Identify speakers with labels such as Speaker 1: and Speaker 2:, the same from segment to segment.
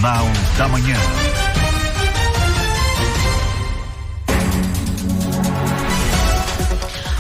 Speaker 1: Jornal da Manhã.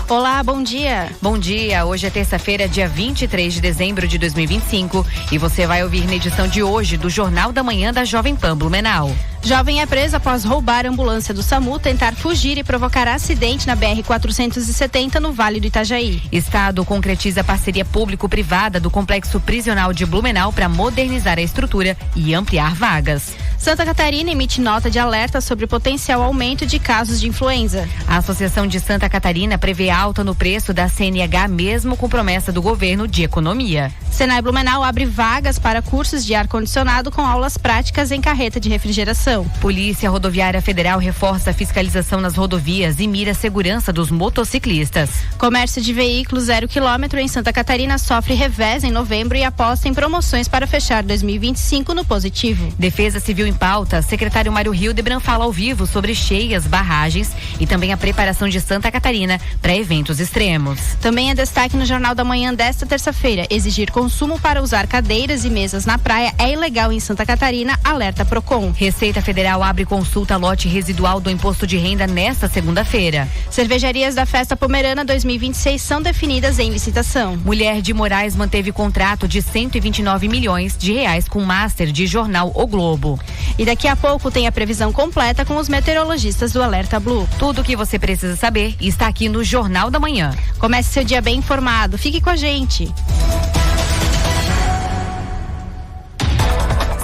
Speaker 2: Olá, bom dia.
Speaker 3: Bom dia, hoje é terça-feira, dia 23 de dezembro de 2025 e você vai ouvir na edição de hoje do Jornal da Manhã da Jovem Pan Blumenau.
Speaker 2: Jovem é preso após roubar a ambulância do SAMU, tentar fugir e provocar acidente na BR-470 no Vale do Itajaí.
Speaker 3: Estado concretiza parceria público-privada do Complexo Prisional de Blumenau para modernizar a estrutura e ampliar vagas.
Speaker 2: Santa Catarina emite nota de alerta sobre potencial aumento de casos de influenza.
Speaker 3: A Associação de Santa Catarina prevê alta no preço da CNH, mesmo com promessa do governo de economia.
Speaker 2: Senai Blumenau abre vagas para cursos de ar-condicionado com aulas práticas em carreta de refrigeração.
Speaker 3: Polícia Rodoviária Federal reforça a fiscalização nas rodovias e mira a segurança dos motociclistas.
Speaker 2: Comércio de veículos 0 km em Santa Catarina sofre revés em novembro e aposta em promoções para fechar 2025 no positivo.
Speaker 3: Defesa Civil em pauta, secretário Mário Hildebrand fala ao vivo sobre cheias, barragens e também a preparação de Santa Catarina para eventos extremos.
Speaker 2: Também é destaque no Jornal da Manhã desta terça-feira. Exigir consumo para usar cadeiras e mesas na praia é ilegal em Santa Catarina, alerta Procon.
Speaker 3: Receita Federal abre consulta lote residual do imposto de renda nesta segunda-feira.
Speaker 2: Cervejarias da Festa Pomerana 2026 são definidas em licitação.
Speaker 3: Mulher de Moraes manteve contrato de 129 milhões de reais com Master de jornal O Globo.
Speaker 2: E daqui a pouco tem a previsão completa com os meteorologistas do Alerta Blue.
Speaker 3: Tudo o que você precisa saber está aqui no Jornal da Manhã.
Speaker 2: Comece seu dia bem informado. Fique com a gente.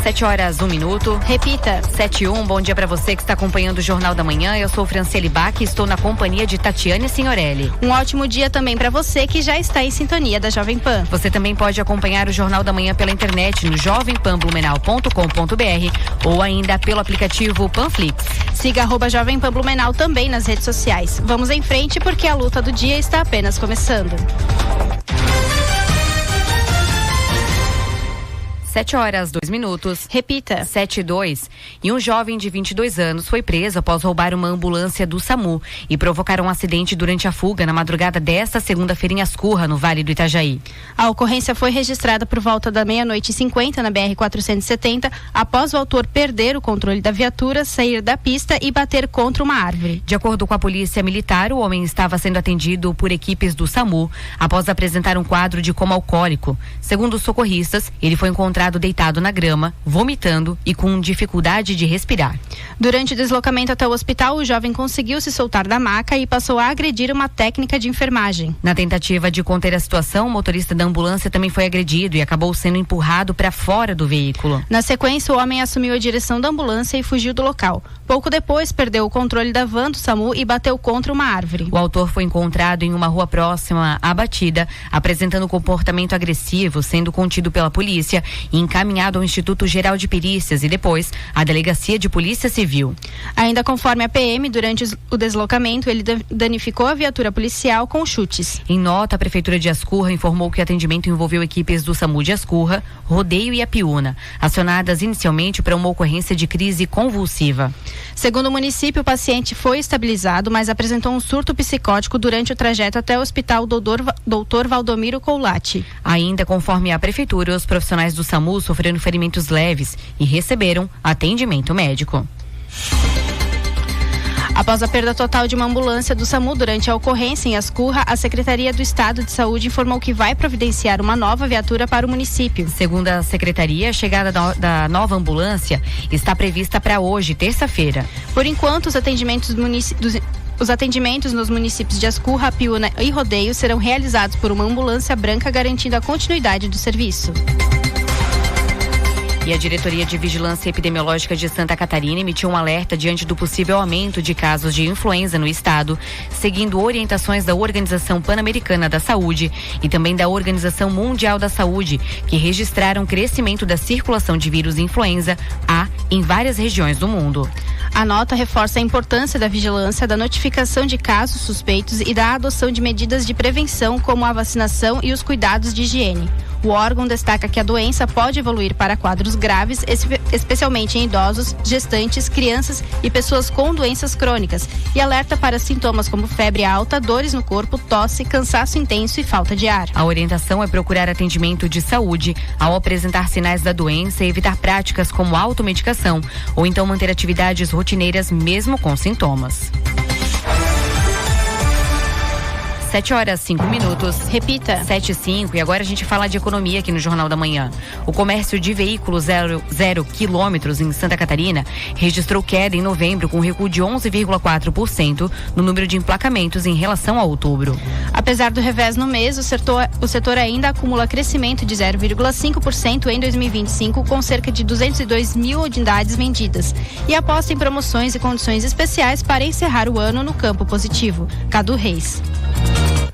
Speaker 3: 7h01.
Speaker 2: Repita.
Speaker 3: 7h01, bom dia para você que está acompanhando o Jornal da Manhã. Eu sou Franciele Bach e estou na companhia de Tatiane Signorelli.
Speaker 2: Um ótimo dia também para você que já está em sintonia da Jovem Pan.
Speaker 3: Você também pode acompanhar o Jornal da Manhã pela internet no jovempanblumenau.com.br ou ainda pelo aplicativo Panflix.
Speaker 2: Siga @Jovem Pan Blumenau também nas redes sociais. Vamos em frente porque a luta do dia está apenas começando.
Speaker 3: 7h02.
Speaker 2: Repita.
Speaker 3: 7h02. E um jovem de 22 anos foi preso após roubar uma ambulância do SAMU e provocar um acidente durante a fuga na madrugada desta segunda-feira em Ascurra, no Vale do Itajaí.
Speaker 2: A ocorrência foi registrada por volta da 00:50 na BR-470, após o autor perder o controle da viatura, sair da pista e bater contra uma árvore.
Speaker 3: De acordo com a polícia militar, o homem estava sendo atendido por equipes do SAMU após apresentar um quadro de coma alcoólico. Segundo os socorristas, ele foi encontrado deitado na grama, vomitando e com dificuldade de respirar.
Speaker 2: Durante o deslocamento até o hospital, o jovem conseguiu se soltar da maca e passou a agredir uma técnica de enfermagem.
Speaker 3: Na tentativa de conter a situação, o motorista da ambulância também foi agredido e acabou sendo empurrado para fora do veículo.
Speaker 2: Na sequência, o homem assumiu a direção da ambulância e fugiu do local. Pouco depois, perdeu o controle da van do SAMU e bateu contra uma árvore.
Speaker 3: O autor foi encontrado em uma rua próxima à batida, apresentando comportamento agressivo, sendo contido pela polícia e encaminhado ao Instituto Geral de Perícias e depois à Delegacia de Polícia Civil.
Speaker 2: Ainda conforme a PM, durante o deslocamento, ele danificou a viatura policial com chutes.
Speaker 3: Em nota, a Prefeitura de Ascurra informou que o atendimento envolveu equipes do SAMU de Ascurra, Rodeio e Apiúna, acionadas inicialmente para uma ocorrência de crise convulsiva.
Speaker 2: Segundo o município, o paciente foi estabilizado, mas apresentou um surto psicótico durante o trajeto até o Hospital Doutor Valdomiro Coulati.
Speaker 3: Ainda conforme a Prefeitura, os profissionais do SAMU sofreram ferimentos leves e receberam atendimento médico.
Speaker 2: Após a perda total de uma ambulância do SAMU durante a ocorrência em Ascurra, a Secretaria do Estado de Saúde informou que vai providenciar uma nova viatura para o município.
Speaker 3: Segundo a Secretaria, a chegada da nova ambulância está prevista para hoje, terça-feira.
Speaker 2: Por enquanto, os atendimentos nos municípios de Ascurra, Apiúna e Rodeio serão realizados por uma ambulância branca, garantindo a continuidade do serviço.
Speaker 3: E a Diretoria de Vigilância Epidemiológica de Santa Catarina emitiu um alerta diante do possível aumento de casos de influenza no estado, seguindo orientações da Organização Pan-Americana da Saúde e também da Organização Mundial da Saúde, que registraram crescimento da circulação de vírus influenza A em várias regiões do mundo.
Speaker 2: A nota reforça a importância da vigilância, da notificação de casos suspeitos e da adoção de medidas de prevenção, como a vacinação e os cuidados de higiene. O órgão destaca que a doença pode evoluir para quadros graves, especialmente em idosos, gestantes, crianças e pessoas com doenças crônicas, e alerta para sintomas como febre alta, dores no corpo, tosse, cansaço intenso e falta de ar.
Speaker 3: A orientação é procurar atendimento de saúde ao apresentar sinais da doença e evitar práticas como automedicação ou então manter atividades rotineiras mesmo com sintomas. 7h05.
Speaker 2: Repita.
Speaker 3: 7h05. E agora a gente fala de economia aqui no Jornal da Manhã. O comércio de veículos zero quilômetros em Santa Catarina registrou queda em novembro com recuo de 11,4% no número de emplacamentos em relação a outubro.
Speaker 2: Apesar do revés no mês, o setor ainda acumula crescimento de 0,5% em 2025, com cerca de 202 mil unidades vendidas, e aposta em promoções e condições especiais para encerrar o ano no campo positivo. Cadu Reis.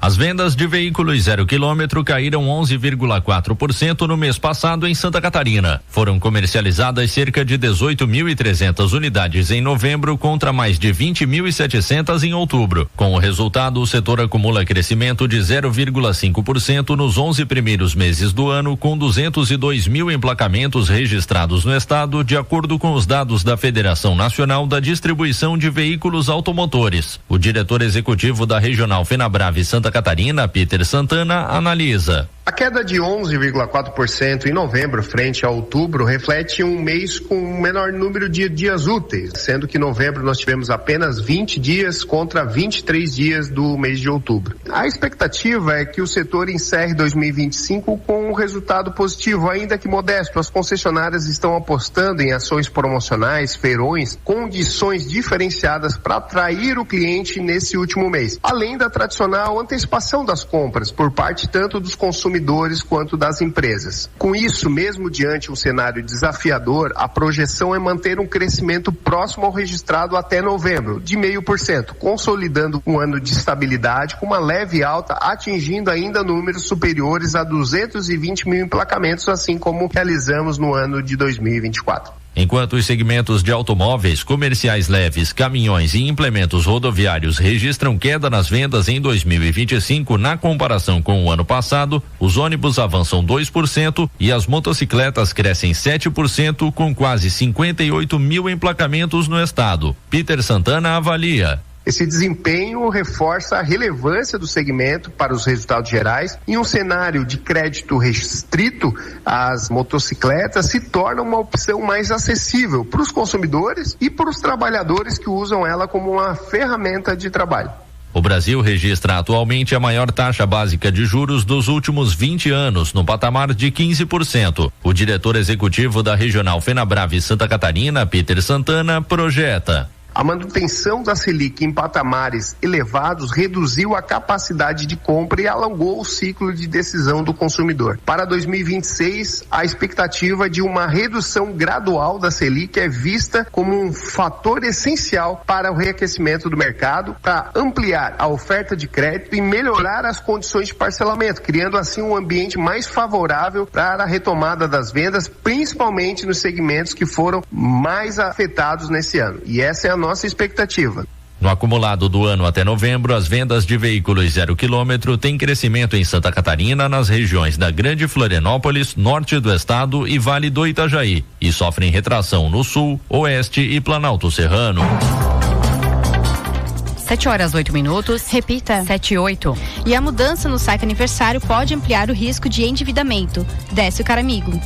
Speaker 1: As vendas de veículos 0 quilômetro caíram 11,4% no mês passado em Santa Catarina. Foram comercializadas cerca de 18.300 unidades em novembro contra mais de 20.700 em outubro. Com o resultado, o setor acumula crescimento de 0,5% nos 11 primeiros meses do ano, com 202 mil emplacamentos registrados no estado, de acordo com os dados da Federação Nacional da Distribuição de Veículos Automotores. O diretor executivo da Regional Fenabrave Santa Catarina, Peter Santana, analisa.
Speaker 4: A queda de 11,4% em novembro frente a outubro reflete um mês com um menor número de dias úteis, sendo que em novembro nós tivemos apenas 20 dias contra 23 dias do mês de outubro. A expectativa é que o setor encerre 2025 com um resultado positivo, ainda que modesto. As concessionárias estão apostando em ações promocionais, feirões, condições diferenciadas para atrair o cliente nesse último mês, além da tradicional antecipação das compras por parte tanto dos consumidores quanto das empresas. Com isso, mesmo diante um cenário desafiador, a projeção é manter um crescimento próximo ao registrado até novembro, de 0,5%, consolidando um ano de estabilidade com uma leve alta, atingindo ainda números superiores a 220 mil emplacamentos, assim como realizamos no ano de 2024.
Speaker 1: Enquanto os segmentos de automóveis, comerciais leves, caminhões e implementos rodoviários registram queda nas vendas em 2025 na comparação com o ano passado, os ônibus avançam 2% e as motocicletas crescem 7%, com quase 58 mil emplacamentos no estado. Peter Santana avalia.
Speaker 4: Esse desempenho reforça a relevância do segmento para os resultados gerais. Em um cenário de crédito restrito, as motocicletas se tornam uma opção mais acessível para os consumidores e para os trabalhadores que usam ela como uma ferramenta de trabalho.
Speaker 1: O Brasil registra atualmente a maior taxa básica de juros dos últimos 20 anos, no patamar de 15%. O diretor executivo da Regional Fenabrave Santa Catarina, Peter Santana, projeta.
Speaker 4: A manutenção da Selic em patamares elevados reduziu a capacidade de compra e alongou o ciclo de decisão do consumidor. Para 2026, a expectativa de uma redução gradual da Selic é vista como um fator essencial para o reaquecimento do mercado, para ampliar a oferta de crédito e melhorar as condições de parcelamento, criando assim um ambiente mais favorável para a retomada das vendas, principalmente nos segmentos que foram mais afetados nesse ano. E essa é a nossa expectativa.
Speaker 1: No acumulado do ano até novembro, as vendas de veículos 0 quilômetro têm crescimento em Santa Catarina, nas regiões da Grande Florianópolis, norte do estado e Vale do Itajaí, e sofrem retração no sul, oeste e Planalto Serrano.
Speaker 3: 7h08.
Speaker 2: Repita.
Speaker 3: 7h08.
Speaker 2: E a mudança no saque aniversário pode ampliar o risco de endividamento. Décio Caramigo.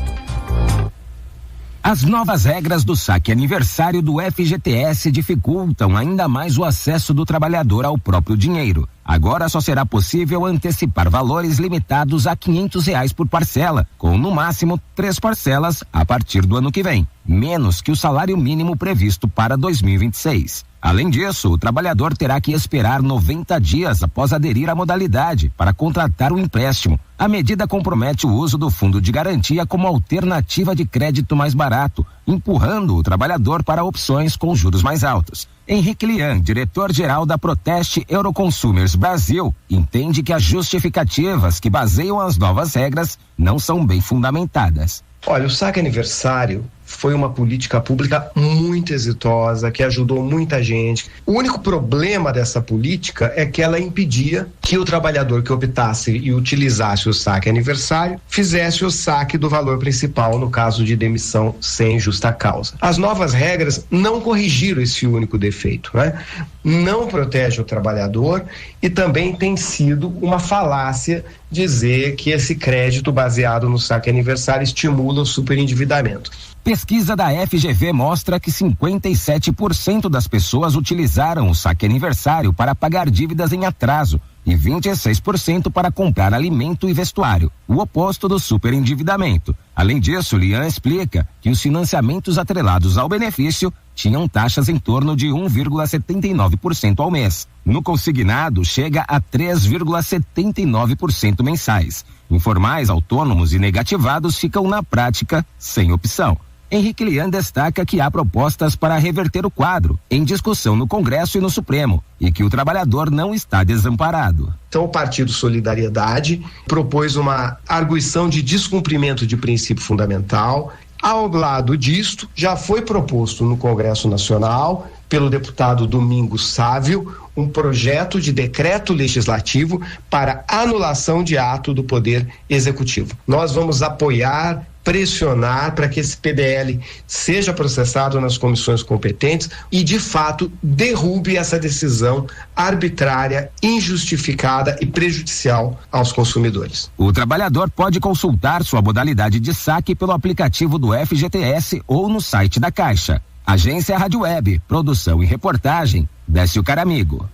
Speaker 5: As novas regras do saque aniversário do FGTS dificultam ainda mais o acesso do trabalhador ao próprio dinheiro. Agora só será possível antecipar valores limitados a R$500 por parcela, com no máximo 3 parcelas a partir do ano que vem, menos que o salário mínimo previsto para 2026. Além disso, o trabalhador terá que esperar 90 dias após aderir à modalidade para contratar o empréstimo. A medida compromete o uso do fundo de garantia como alternativa de crédito mais barato, empurrando o trabalhador para opções com juros mais altos. Henrique Lian, diretor-geral da Proteste Euroconsumers Brasil, entende que as justificativas que baseiam as novas regras não são bem fundamentadas.
Speaker 6: Olha, o saque aniversário
Speaker 4: foi uma política pública muito exitosa, que ajudou muita gente. O único problema dessa política é que ela impedia que o trabalhador que optasse e utilizasse o saque aniversário fizesse o saque do valor principal no caso de demissão sem justa causa. As novas regras não corrigiram esse único defeito, né? Não protege o trabalhador e também tem sido uma falácia dizer que esse crédito baseado no saque aniversário estimula o superendividamento.
Speaker 5: Pesquisa da FGV mostra que 57% das pessoas utilizaram o saque aniversário para pagar dívidas em atraso e 26% para comprar alimento e vestuário, o oposto do superendividamento. Além disso, Lian explica que os financiamentos atrelados ao benefício tinham taxas em torno de 1,79% ao mês. No consignado, chega a 3,79% mensais. Informais, autônomos e negativados ficam na prática sem opção. Henrique Lian destaca que há propostas para reverter o quadro, em discussão no Congresso e no Supremo, e que o trabalhador não está desamparado.
Speaker 4: Então, o Partido Solidariedade propôs uma arguição de descumprimento de princípio fundamental. Ao lado disto, já foi proposto no Congresso Nacional, pelo deputado Domingos Sávio, um projeto de decreto legislativo para anulação de ato do Poder Executivo. Nós vamos apoiar, pressionar para que esse PDL seja processado nas comissões competentes e, de fato, derrube essa decisão arbitrária, injustificada e prejudicial aos consumidores.
Speaker 5: O trabalhador pode consultar sua modalidade de saque pelo aplicativo do FGTS ou no site da Caixa. Agência Rádio Web, produção e reportagem, Décio Caramigo.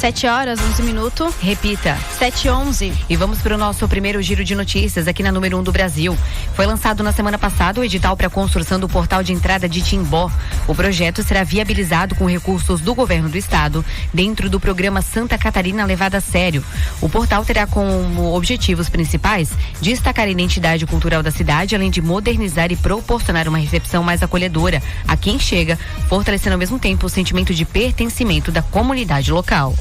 Speaker 2: 7h11.
Speaker 3: Repita.
Speaker 2: 7h11.
Speaker 3: E vamos para o nosso primeiro giro de notícias aqui na número 1 do Brasil. Foi lançado na semana passada o edital para a construção do portal de entrada de Timbó. O projeto será viabilizado com recursos do governo do estado, dentro do programa Santa Catarina Levada a Sério. O portal terá como objetivos principais destacar a identidade cultural da cidade, além de modernizar e proporcionar uma recepção mais acolhedora a quem chega, fortalecendo ao mesmo tempo o sentimento de pertencimento da comunidade local.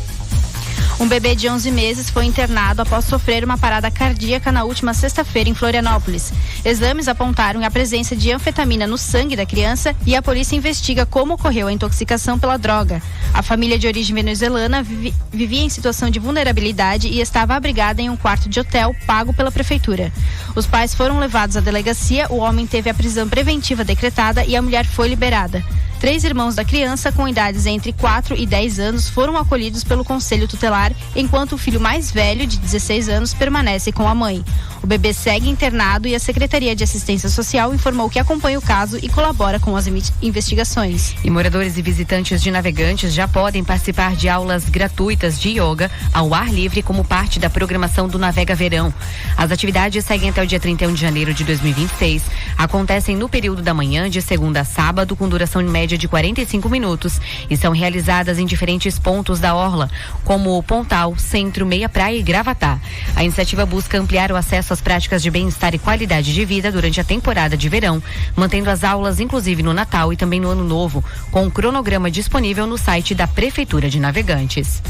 Speaker 2: Um bebê de 11 meses foi internado após sofrer uma parada cardíaca na última sexta-feira em Florianópolis. Exames apontaram a presença de anfetamina no sangue da criança e a polícia investiga como ocorreu a intoxicação pela droga. A família de origem venezuelana vivia em situação de vulnerabilidade e estava abrigada em um quarto de hotel pago pela prefeitura. Os pais foram levados à delegacia, o homem teve a prisão preventiva decretada e a mulher foi liberada. 3 irmãos da criança, com idades entre 4 e 10 anos, foram acolhidos pelo Conselho Tutelar, enquanto o filho mais velho, de 16 anos, permanece com a mãe. O bebê segue internado e a Secretaria de Assistência Social informou que acompanha o caso e colabora com as investigações.
Speaker 3: E moradores e visitantes de Navegantes já podem participar de aulas gratuitas de yoga ao ar livre como parte da programação do Navega Verão. As atividades seguem até o dia 31 de janeiro de 2026. Acontecem no período da manhã, de segunda a sábado, com duração média de 45 minutos e são realizadas em diferentes pontos da orla, como Pontal, Centro, Meia Praia e Gravatá. A iniciativa busca ampliar o acesso às práticas de bem-estar e qualidade de vida durante a temporada de verão, mantendo as aulas inclusive no Natal e também no Ano Novo, com um cronograma disponível no site da Prefeitura de Navegantes.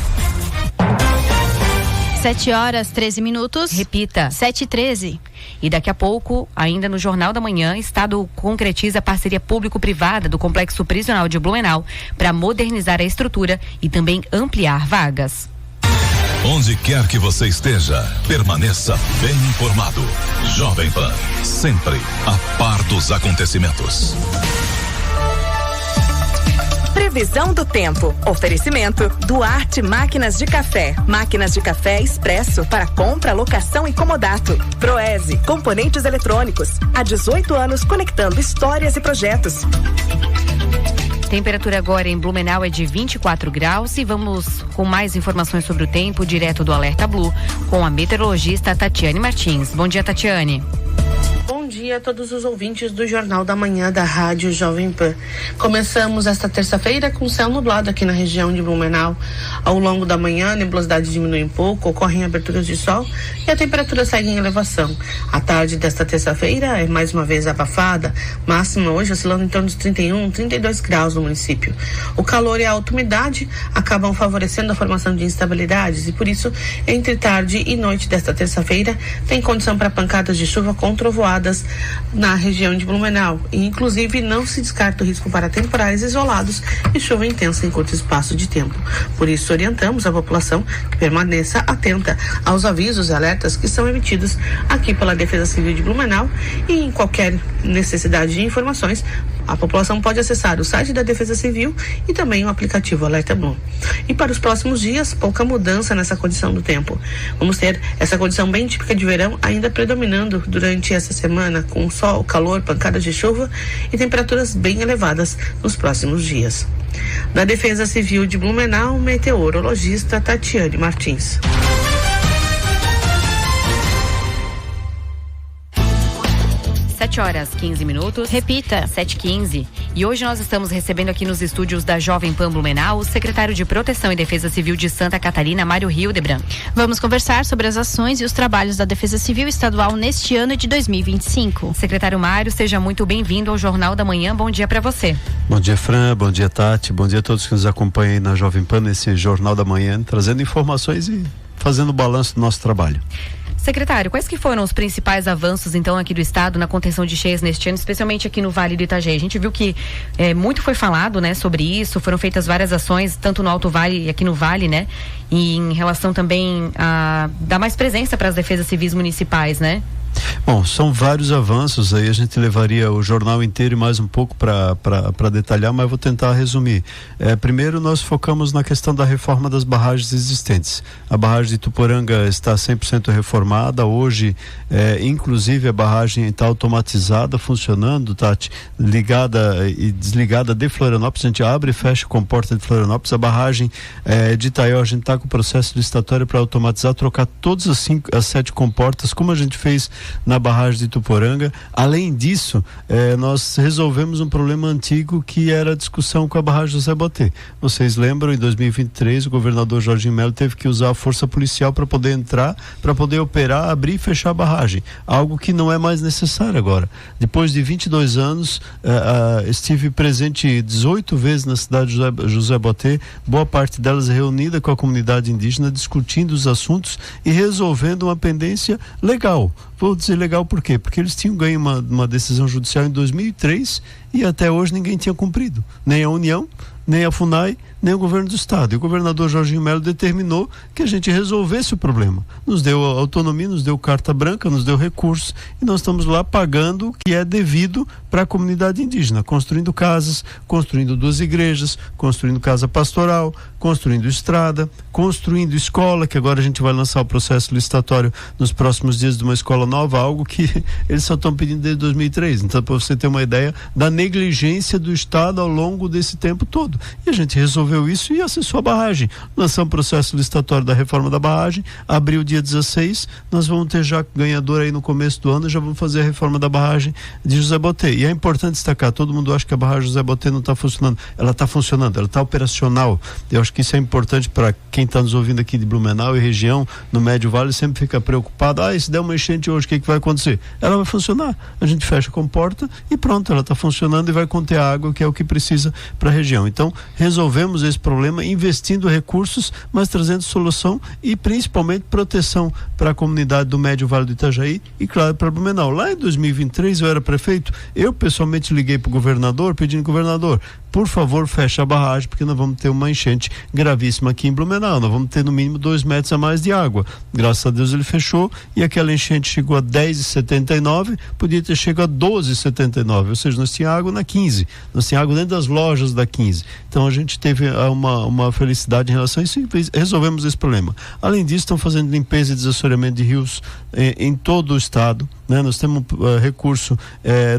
Speaker 2: 7h13.
Speaker 3: Repita.
Speaker 2: 7h13.
Speaker 3: E daqui a pouco, ainda no Jornal da Manhã, Estado concretiza a parceria público-privada do Complexo Prisional de Blumenau para modernizar a estrutura e também ampliar vagas.
Speaker 6: Onde quer que você esteja, permaneça bem informado. Jovem Pan, sempre a par dos acontecimentos.
Speaker 7: Previsão do tempo. Oferecimento Duarte Máquinas de Café. Máquinas de café expresso para compra, locação e comodato. Proese, componentes eletrônicos. Há 18 anos conectando histórias e projetos.
Speaker 3: Temperatura agora em Blumenau é de 24 graus e vamos com mais informações sobre o tempo direto do Alerta Blue com a meteorologista Tatiane Martins. Bom dia, Tatiane.
Speaker 8: Bom dia a todos os ouvintes do Jornal da Manhã da Rádio Jovem Pan. Começamos esta terça-feira com céu nublado aqui na região de Blumenau. Ao longo da manhã, a nebulosidade diminui um pouco, ocorrem aberturas de sol e a temperatura segue em elevação. A tarde desta terça-feira é mais uma vez abafada, máxima hoje oscilando em torno de 31, 32 graus no município. O calor e a alta umidade acabam favorecendo a formação de instabilidades e por isso, entre tarde e noite desta terça-feira, tem condição para pancadas de chuva com trovoadas dias na região de Blumenau. E, inclusive, não se descarta o risco para temporais isolados e chuva intensa em curto espaço de tempo. Por isso, orientamos a população que permaneça atenta aos avisos e alertas que são emitidos aqui pela Defesa Civil de Blumenau, e em qualquer necessidade de informações, a população pode acessar o site da Defesa Civil e também o aplicativo Alerta Blue. E para os próximos dias, pouca mudança nessa condição do tempo. Vamos ter essa condição bem típica de verão ainda predominando durante essa semana, com sol, calor, pancadas de chuva e temperaturas bem elevadas nos próximos dias. Da Defesa Civil de Blumenau, meteorologista Tatiane Martins.
Speaker 3: 7h15.
Speaker 2: Repita.
Speaker 3: 7h15. E hoje nós estamos recebendo aqui nos estúdios da Jovem Pan Blumenau o secretário de Proteção e Defesa Civil de Santa Catarina, Mário Hildebrand.
Speaker 2: Vamos conversar sobre as ações e os trabalhos da Defesa Civil Estadual neste ano de 2025.
Speaker 3: Secretário Mário, seja muito bem-vindo ao Jornal da Manhã. Bom dia para você.
Speaker 9: Bom dia, Fran. Bom dia, Tati. Bom dia a todos que nos acompanham aí na Jovem Pan, nesse Jornal da Manhã, trazendo informações e fazendo o balanço do nosso trabalho.
Speaker 3: Secretário, quais que foram os principais avanços, então, aqui do Estado na contenção de cheias neste ano, especialmente aqui no Vale do Itajaí? A gente viu que muito foi falado, né, sobre isso, foram feitas várias ações, tanto no Alto Vale e aqui no Vale, né, e em relação também a dar mais presença para as defesas civis municipais, né?
Speaker 9: Bom, são vários avanços, aí a gente levaria o jornal inteiro e mais um pouco para detalhar, mas eu vou tentar resumir. Primeiro, nós focamos na questão da reforma das barragens existentes. A barragem de Ituporanga está 100% reformada, hoje, inclusive a barragem está automatizada, funcionando, Tati, ligada e desligada de Florianópolis, a gente abre e fecha com porta de Florianópolis. A barragem de Itaió, a gente está com o processo licitatório para automatizar, trocar todas as 7 comportas, como a gente fez na barragem de Ituporanga. Além disso, nós resolvemos um problema antigo que era a discussão com a barragem José Botê. Vocês lembram, em 2023, o governador Jorginho Melo teve que usar a força policial para poder entrar, para poder operar, abrir e fechar a barragem. Algo que não é mais necessário agora. Depois de 22 anos, estive presente 18 vezes na cidade de José Botê, boa parte delas reunida com a comunidade indígena, discutindo os assuntos e resolvendo uma pendência legal. Vou dizer legal por quê? Porque eles tinham ganho uma decisão judicial em 2003 e até hoje ninguém tinha cumprido. Nem a União, nem a FUNAI, nem o governo do estado. E o governador Jorginho Melo determinou que a gente resolvesse o problema. Nos deu autonomia, nos deu carta branca, nos deu recursos e nós estamos lá pagando o que é devido para a comunidade indígena, construindo casas, construindo 2 igrejas, construindo casa pastoral, construindo estrada, construindo escola, que agora a gente vai lançar o processo licitatório nos próximos dias de uma escola nova, algo que eles só estão pedindo desde 2003. Então, para você ter uma ideia da negligência do estado ao longo desse tempo todo. E a gente resolveu isso e acessou a barragem. Lançamos o processo licitatório da reforma da barragem, abriu dia 16, nós vamos ter já ganhador aí no começo do ano, já vamos fazer a reforma da barragem de José Botê. E é importante destacar, todo mundo acha que a barragem José Botê não está funcionando. Ela está funcionando, ela está operacional. Eu acho que isso é importante para quem está nos ouvindo aqui de Blumenau e região, no Médio Vale, sempre fica preocupado. Se der uma enchente hoje, o que vai acontecer? Ela vai funcionar. A gente fecha a comporta e pronto, ela está funcionando e vai conter a água, que é o que precisa para a região. Então, resolvemos esse problema investindo recursos, mas trazendo solução e principalmente proteção para a comunidade do Médio Vale do Itajaí e, claro, para Blumenau. Lá em 2023, eu era prefeito, eu pessoalmente liguei para o governador pedindo, governador, por favor, fecha a barragem, porque nós vamos ter uma enchente gravíssima aqui em Blumenau, nós vamos ter no mínimo 2 metros a mais de água. Graças a Deus ele fechou e aquela enchente chegou a 10,79, podia ter chegado a 12,79, ou seja, nós tínhamos água na 15, nós tínhamos água dentro das lojas da 15. Então a gente teve uma felicidade em relação a isso e resolvemos esse problema. Além disso, estão fazendo limpeza e desassoreamento de rios em todo o estado, né? Nós temos recurso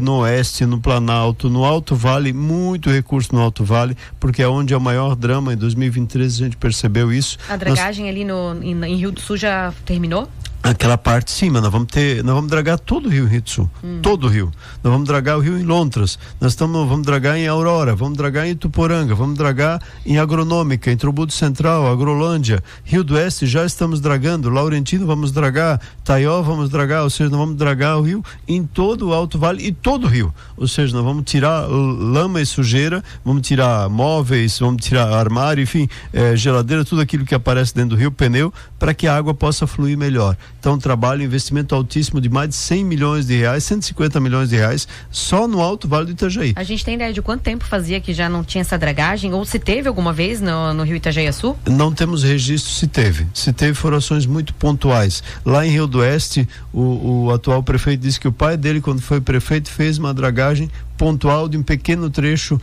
Speaker 9: no Oeste, no Planalto, no Alto Vale, muito recurso no Alto Vale, porque é onde é o maior drama. Em 2023 a gente percebeu isso.
Speaker 3: A dragagem ali em Rio do Sul já terminou?
Speaker 9: Aquela parte sim, mas nós vamos dragar todo o Rio do Sul, todo o rio. Nós vamos dragar o rio em Lontras, vamos dragar em Aurora, vamos dragar em Ituporanga, vamos dragar em Agronômica, em Trobudo Central, Agrolândia, Rio do Oeste já estamos dragando, Laurentino vamos dragar, Itaió vamos dragar, ou seja, nós vamos dragar o rio em todo o Alto Vale e todo o rio, ou seja, nós vamos tirar lama e sujeira, vamos tirar móveis, vamos tirar armário, enfim, geladeira, tudo aquilo que aparece dentro do rio, pneu, para que a água possa fluir melhor. Então, trabalho, investimento altíssimo de mais de 100 milhões de reais, 150 milhões de reais, só no Alto Vale do Itajaí.
Speaker 3: A gente tem ideia de quanto tempo fazia que já não tinha essa dragagem, ou se teve alguma vez no Rio Itajaí-Açu?
Speaker 9: Não temos registro se teve. Se teve, foram ações muito pontuais. Lá em Rio do Oeste, o atual prefeito disse que o pai dele, quando foi prefeito, fez uma dragagem pontual de um pequeno trecho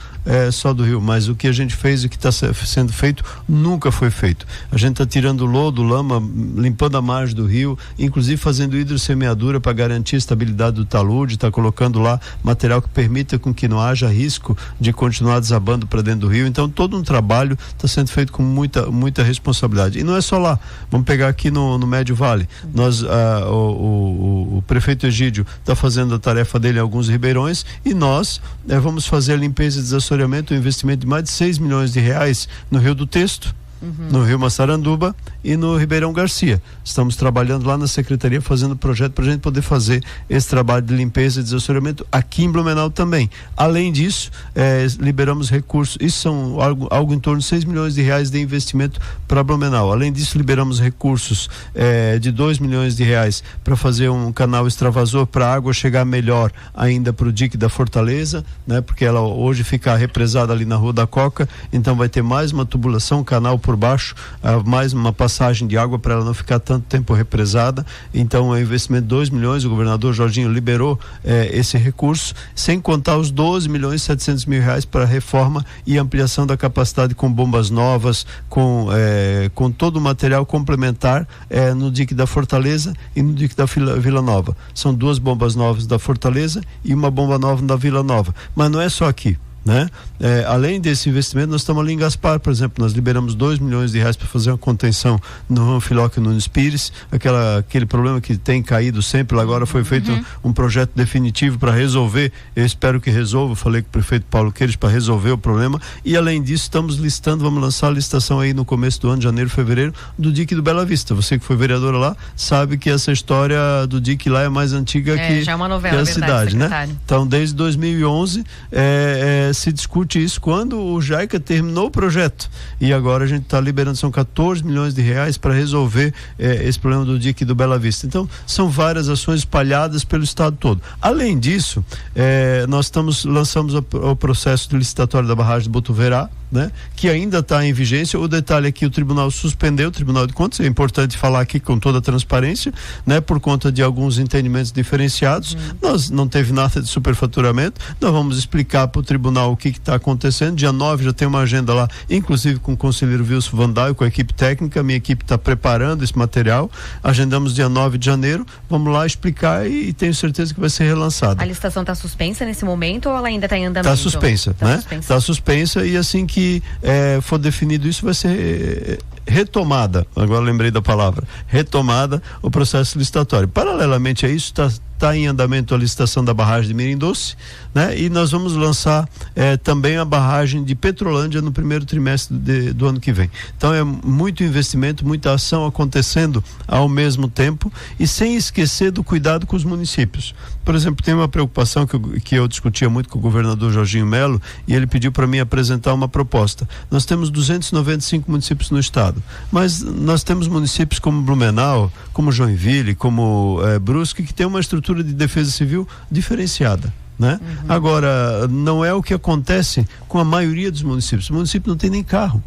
Speaker 9: só do rio, mas o que a gente fez, o que está sendo feito, nunca foi feito. A gente está tirando lodo, lama, limpando a margem do rio, inclusive fazendo hidrossemeadura para garantir a estabilidade do talude, está colocando lá material que permita com que não haja risco de continuar desabando para dentro do rio. Então, todo um trabalho está sendo feito com muita responsabilidade. E não é só lá, vamos pegar aqui no Médio Vale. Nós, o prefeito Egídio está fazendo a tarefa dele em alguns ribeirões, e nós vamos fazer a limpeza e desassoreamento, um investimento de mais de 6 milhões de reais no Rio do Texto, no Rio Massaranduba e no Ribeirão Garcia. Estamos trabalhando lá na secretaria, fazendo projeto para a gente poder fazer esse trabalho de limpeza e desassoreamento aqui em Blumenau também. Além disso, liberamos recursos, isso são algo em torno de 6 milhões de reais de investimento para Blumenau. Além disso, liberamos recursos de 2 milhões de reais para fazer um canal extravasor para a água chegar melhor ainda para o dique da Fortaleza, né? Porque ela hoje fica represada ali na Rua da Coca, então vai ter mais uma tubulação, canal por baixo, mais uma passagem de água para ela não ficar tanto tempo represada. Então, é um investimento de 2 milhões, o governador Jorginho liberou esse recurso, sem contar os 12 milhões e 700 mil reais para reforma e ampliação da capacidade com bombas novas, com todo o material complementar no dique da Fortaleza e no dique da Vila Nova. São 2 bombas novas da Fortaleza e uma bomba nova da Vila Nova. Mas não é só aqui, né? Além desse investimento, nós estamos ali em Gaspar, por exemplo, nós liberamos 2 milhões de reais para fazer uma contenção no Anfilóquio Nunes Pires, aquele problema que tem caído sempre. Agora foi feito um projeto definitivo para resolver, eu espero que resolva, falei com o prefeito Paulo Queiroz para resolver o problema. E além disso, estamos listando, vamos lançar a licitação aí no começo do ano, janeiro, fevereiro, do dique do Bela Vista. Você que foi vereadora lá, sabe que essa história do dique lá é mais antiga que,
Speaker 3: já é uma novela,
Speaker 9: que a
Speaker 3: verdade,
Speaker 9: cidade, né? Então, desde 2011 se discute isso quando o JAICA terminou o projeto, e agora a gente está liberando, são 14 milhões de reais para resolver esse problema do dique do Bela Vista. Então, são várias ações espalhadas pelo estado todo. Além disso, nós lançamos o processo de licitatório da barragem de Botuverá, né? Que ainda está em vigência. O detalhe é que o tribunal suspendeu, o Tribunal de Contas, é importante falar aqui com toda a transparência, né? Por conta de alguns entendimentos diferenciados. Nós não teve nada de superfaturamento, nós vamos explicar para o tribunal o que está acontecendo. Dia 9 já tem uma agenda lá, inclusive com o conselheiro Wilson Vandal e com a equipe técnica. Minha equipe está preparando esse material, agendamos dia 9 de janeiro, vamos lá explicar e tenho certeza que vai ser relançada.
Speaker 3: A licitação está suspensa nesse momento ou ela ainda está em andamento?
Speaker 9: Está suspensa, né? Está suspensa, e assim que for definido isso, vai ser retomada, agora lembrei da palavra, retomada o processo licitatório. Paralelamente a isso, está em andamento a licitação da barragem de Mirim Doce, né? E nós vamos lançar também a barragem de Petrolândia no primeiro trimestre do ano que vem. Então é muito investimento, muita ação acontecendo ao mesmo tempo, e sem esquecer do cuidado com os municípios. Por exemplo, tem uma preocupação que eu discutia muito com o governador Jorginho Melo, e ele pediu para mim apresentar uma proposta. Nós temos 295 municípios no estado, mas nós temos municípios como Blumenau, como Joinville, como Brusque, que tem uma estrutura de defesa civil diferenciada, né? Agora, não é o que acontece com a maioria dos municípios. O município não tem nem carro.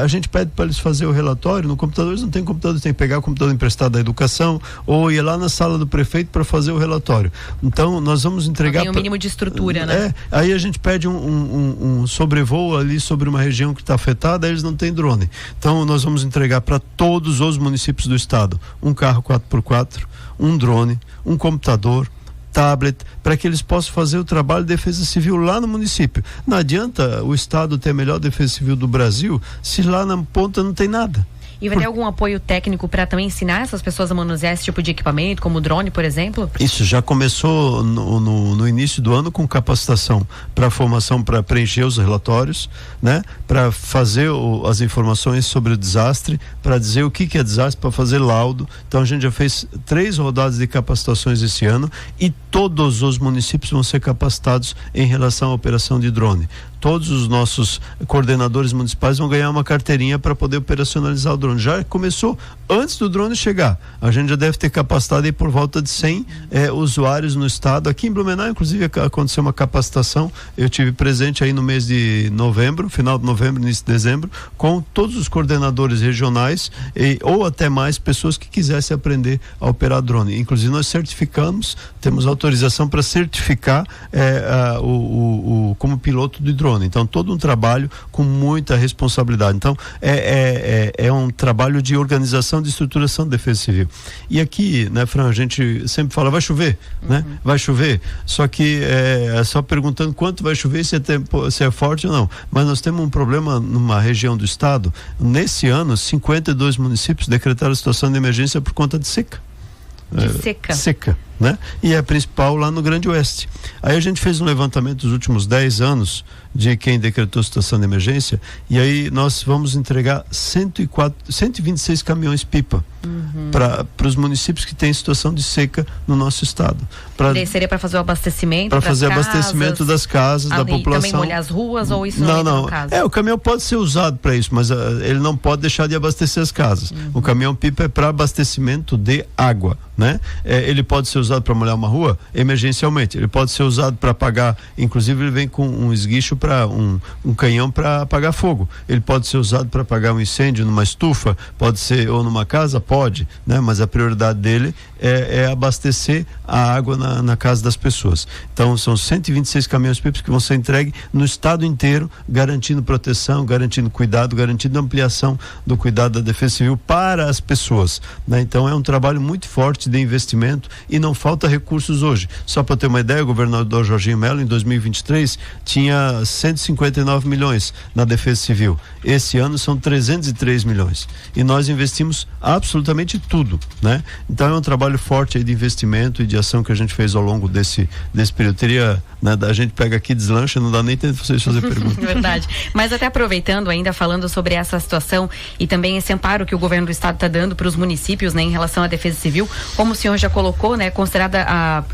Speaker 9: A gente pede para eles fazer o relatório no computador, eles não têm computador, tem que pegar o computador emprestado da educação ou ir lá na sala do prefeito para fazer o relatório. Então, nós vamos entregar...
Speaker 3: Tem um mínimo de estrutura, né?
Speaker 9: Aí a gente pede um sobrevoo ali sobre uma região que está afetada, aí eles não têm drone. Então, nós vamos entregar para todos os municípios do estado um carro 4x4, um drone, um computador, tablet, para que eles possam fazer o trabalho de defesa civil lá no município. Não adianta o estado ter a melhor defesa civil do Brasil se lá na ponta não tem nada.
Speaker 3: E vai ter algum apoio técnico para também ensinar essas pessoas a manusear esse tipo de equipamento, como o drone, por exemplo?
Speaker 9: Isso já começou no início do ano com capacitação para formação, para preencher os relatórios, né? Para fazer as informações sobre o desastre, para dizer o que é desastre, para fazer laudo. Então a gente já fez 3 rodadas de capacitações esse ano, e todos os municípios vão ser capacitados em relação à operação de drone. todos os nossos coordenadores municipais vão ganhar uma carteirinha para poder operacionalizar o drone. Já começou antes do drone chegar. A gente já deve ter capacitado aí por volta de 100 usuários no estado. Aqui em Blumenau, inclusive, aconteceu uma capacitação. Eu tive presente aí no mês de novembro, final de novembro, início de dezembro, com todos os coordenadores regionais ou até mais pessoas que quisessem aprender a operar drone. Inclusive, nós certificamos, temos autorização para certificar como piloto de drone. Então, todo um trabalho com muita responsabilidade. Então, é um trabalho de organização, de estruturação de defesa civil. E aqui, né, Fran, a gente sempre fala, vai chover, né? Vai chover. Só que é só perguntando quanto vai chover, se é forte ou não. Mas nós temos um problema numa região do estado. Nesse ano, 52 municípios decretaram situação de emergência por conta de seca. Seca, né? E é a principal lá no Grande Oeste. Aí a gente fez um levantamento dos últimos 10 anos de quem decretou situação de emergência, e aí nós vamos entregar 126 caminhões pipa para os municípios que têm situação de seca no nosso estado.
Speaker 3: Seria para fazer o abastecimento
Speaker 9: das casas? Para fazer abastecimento das casas, da população.
Speaker 3: Também molhar as ruas, ou isso não entra no caso?
Speaker 9: O caminhão pode ser usado para isso, mas ele não pode deixar de abastecer as casas. O caminhão pipa é para abastecimento de água, né? Ele pode ser usado para molhar uma rua emergencialmente. Ele pode ser usado para apagar, inclusive ele vem com um esguicho para um canhão para apagar fogo. Ele pode ser usado para apagar um incêndio numa estufa, pode ser, ou numa casa, pode, né? Mas a prioridade dele é abastecer a água na casa das pessoas. Então são 126 caminhões pipas que vão ser entregues no estado inteiro, garantindo proteção, garantindo cuidado, garantindo ampliação do cuidado da defesa civil para as pessoas, né? Então é um trabalho muito forte de investimento e não falta recursos hoje. Só para ter uma ideia, o governador Jorginho Melo em 2023 tinha 159 milhões na defesa civil. Esse ano são 303 milhões. E nós investimos absolutamente tudo, né? Então é um trabalho forte aí de investimento e de ação que a gente fez ao longo desse período. Teria, né, a gente pega aqui, deslancha, não dá nem tempo de vocês fazer perguntas.
Speaker 3: Verdade. Mas até aproveitando, ainda falando sobre essa situação e também esse amparo que o governo do estado está dando para os municípios, né, em relação à defesa civil, como o senhor já colocou, né, considerada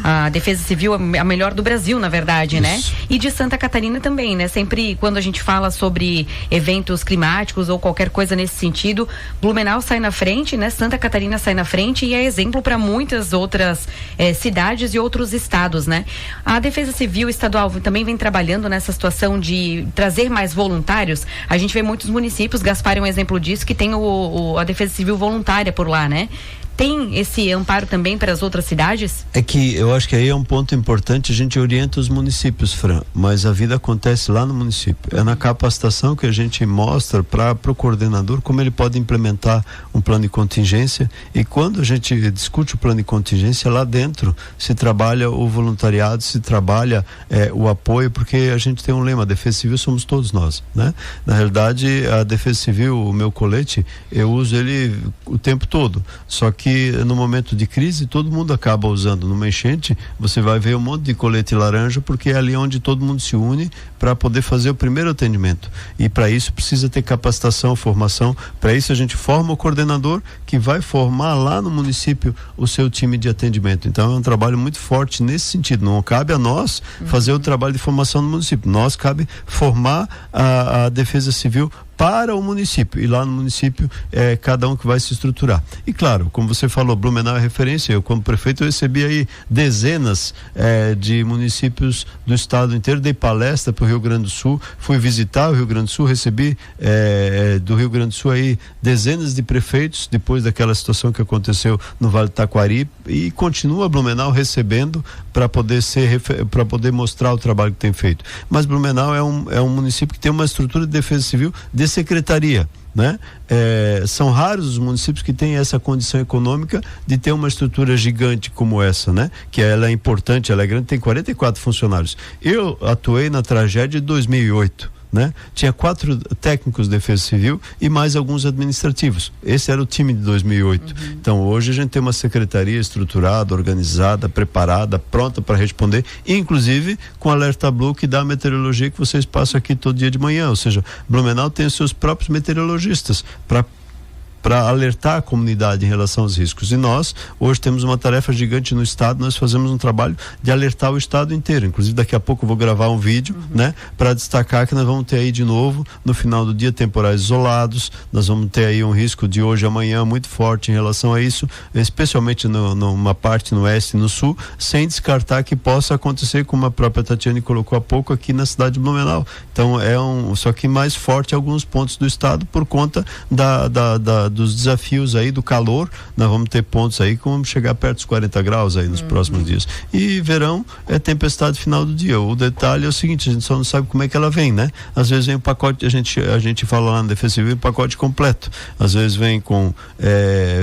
Speaker 3: a defesa civil a melhor do Brasil, na verdade, né? E de Santa Catarina também, né? Sempre quando a gente fala sobre eventos climáticos ou qualquer coisa nesse sentido, Blumenau sai na frente, né? Santa Catarina sai na frente e é exemplo para muitas outras cidades e outros estados, né? A Defesa Civil Estadual também vem trabalhando nessa situação de trazer mais voluntários. A gente vê muitos municípios, Gaspar é um exemplo disso, que tem a Defesa Civil voluntária por lá, né? Tem esse amparo também para as outras cidades?
Speaker 9: É que eu acho que aí é um ponto importante, a gente orienta os municípios, Fran, mas a vida acontece lá no município. É na capacitação que a gente mostra para o coordenador como ele pode implementar um plano de contingência, e quando a gente discute o plano de contingência, lá dentro se trabalha o voluntariado, se trabalha o apoio, porque a gente tem um lema, a Defesa Civil somos todos nós, né? Na realidade, a Defesa Civil, o meu colete, eu uso ele o tempo todo, só que no momento de crise todo mundo acaba usando. Numa enchente você vai ver um monte de colete laranja, porque é ali onde todo mundo se une para poder fazer o primeiro atendimento, e para isso precisa ter capacitação, formação. Para isso a gente forma o coordenador que vai formar lá no município o seu time de atendimento. Então é um trabalho muito forte nesse sentido. Não cabe a nós fazer o trabalho de formação no município, nós cabe formar a defesa civil para o município, e lá no município cada um que vai se estruturar. E claro, como você falou, Blumenau é referência. Eu, como prefeito, eu recebi aí dezenas de municípios do estado inteiro, dei palestra para o Rio Grande do Sul, fui visitar o Rio Grande do Sul, recebi do Rio Grande do Sul aí dezenas de prefeitos depois daquela situação que aconteceu no Vale do Taquari, e continua Blumenau recebendo para poder mostrar o trabalho que tem feito. Mas Blumenau é um município que tem uma estrutura de defesa civil de secretaria, né? São raros os municípios que têm essa condição econômica de ter uma estrutura gigante como essa, né? Que ela é importante, ela é grande, tem 44 funcionários. Eu atuei na tragédia de 2008. Né? Tinha 4 técnicos de defesa civil e mais alguns administrativos. Esse era o time de 2008. Então hoje a gente tem uma secretaria estruturada, organizada, preparada, pronta para responder, inclusive com alerta Blue, que dá a meteorologia que vocês passam aqui todo dia de manhã. Ou seja, Blumenau tem os seus próprios meteorologistas para para alertar a comunidade em relação aos riscos. E nós, hoje, temos uma tarefa gigante no estado, nós fazemos um trabalho de alertar o estado inteiro. Inclusive, daqui a pouco eu vou gravar um vídeo, né, para destacar que nós vamos ter aí de novo, no final do dia, temporais isolados, nós vamos ter aí um risco de hoje e amanhã muito forte em relação a isso, especialmente numa parte no oeste e no sul, sem descartar que possa acontecer, como a própria Tatiane colocou há pouco, aqui na cidade de Blumenau. Então, só que mais forte em alguns pontos do estado por conta dos desafios aí do calor. Nós vamos ter pontos aí que vamos chegar perto dos 40 graus aí nos próximos dias. E verão é tempestade final do dia. O detalhe é o seguinte, a gente só não sabe como é que ela vem, né? Às vezes vem um pacote, a gente fala lá no Defesa Civil, um pacote completo. Às vezes vem com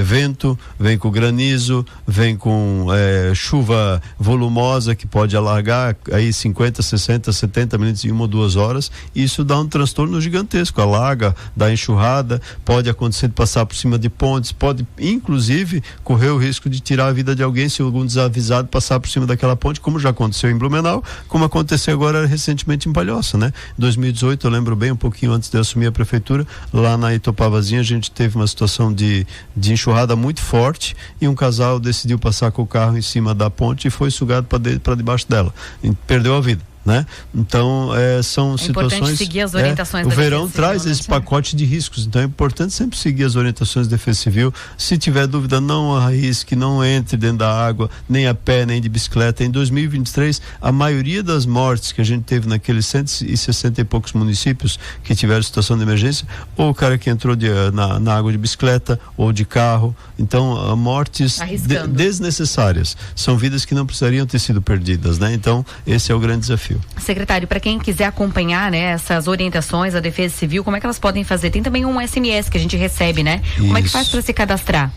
Speaker 9: vento, vem com granizo, vem com chuva volumosa que pode alargar aí 50, 60, 70 minutos em 1 ou 2 horas. Isso dá um transtorno gigantesco, alaga, dá enxurrada, pode acontecer de passar por cima de pontes, pode inclusive correr o risco de tirar a vida de alguém se algum desavisado passar por cima daquela ponte, como já aconteceu em Blumenau, como aconteceu agora recentemente em Palhoça, né? Em 2018, eu lembro bem, um pouquinho antes de eu assumir a prefeitura, lá na Itopavazinha a gente teve uma situação de enxurrada muito forte e um casal decidiu passar com o carro em cima da ponte e foi sugado para debaixo dela, e perdeu a vida, né? Então são situações. É importante seguir as orientações. O verão traz esse pacote de riscos, então é importante sempre seguir as orientações da Defesa Civil. Se tiver dúvida, não arrisque, não entre dentro da água, nem a pé, nem de bicicleta. Em 2023, a maioria das mortes que a gente teve naqueles 160 e poucos municípios que tiveram situação de emergência, ou o cara que entrou na água de bicicleta ou de carro. Então, mortes desnecessárias. São vidas que não precisariam ter sido perdidas, né? Então, esse é o grande desafio.
Speaker 3: Secretário, para quem quiser acompanhar, né, essas orientações da Defesa Civil, como é que elas podem fazer? Tem também um SMS que a gente recebe, né? Isso. Como é que faz para se cadastrar?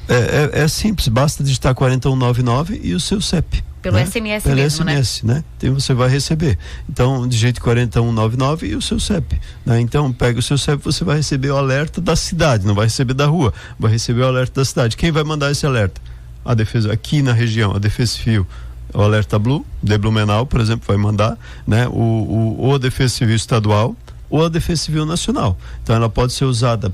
Speaker 9: É simples, basta digitar 4199 e o seu CEP.
Speaker 3: Pelo SMS
Speaker 9: pelo
Speaker 3: mesmo,
Speaker 9: SMS, né? Então você vai receber. Então, digite 4199 e o seu CEP, né? Então, pega o seu CEP, você vai receber o alerta da cidade, não vai receber da rua, vai receber o alerta da cidade. Quem vai mandar esse alerta? A Defesa, aqui na região, a Defesa Civil. O Alerta Blue, de Blumenau, por exemplo, vai mandar, né? Ou a Defesa Civil Estadual ou a Defesa Civil Nacional. Então ela pode ser usada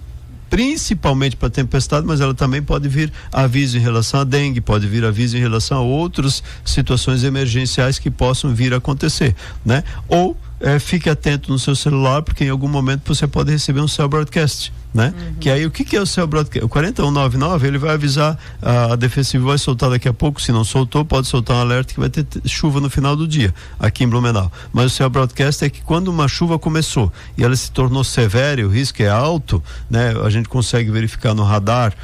Speaker 9: principalmente para tempestade, mas ela também pode vir aviso em relação a dengue, pode vir aviso em relação a outras situações emergenciais que possam vir a acontecer, né? Ou fique atento no seu celular, porque em algum momento você pode receber um cell broadcast, né? Que aí o que é o cell broadcast? O 4199, ele vai avisar, a Defesa Civil vai soltar daqui a pouco, se não soltou, pode soltar um alerta que vai ter chuva no final do dia, aqui em Blumenau. Mas o cell broadcast é que quando uma chuva começou e ela se tornou severa e o risco é alto, né? A gente consegue verificar no radar,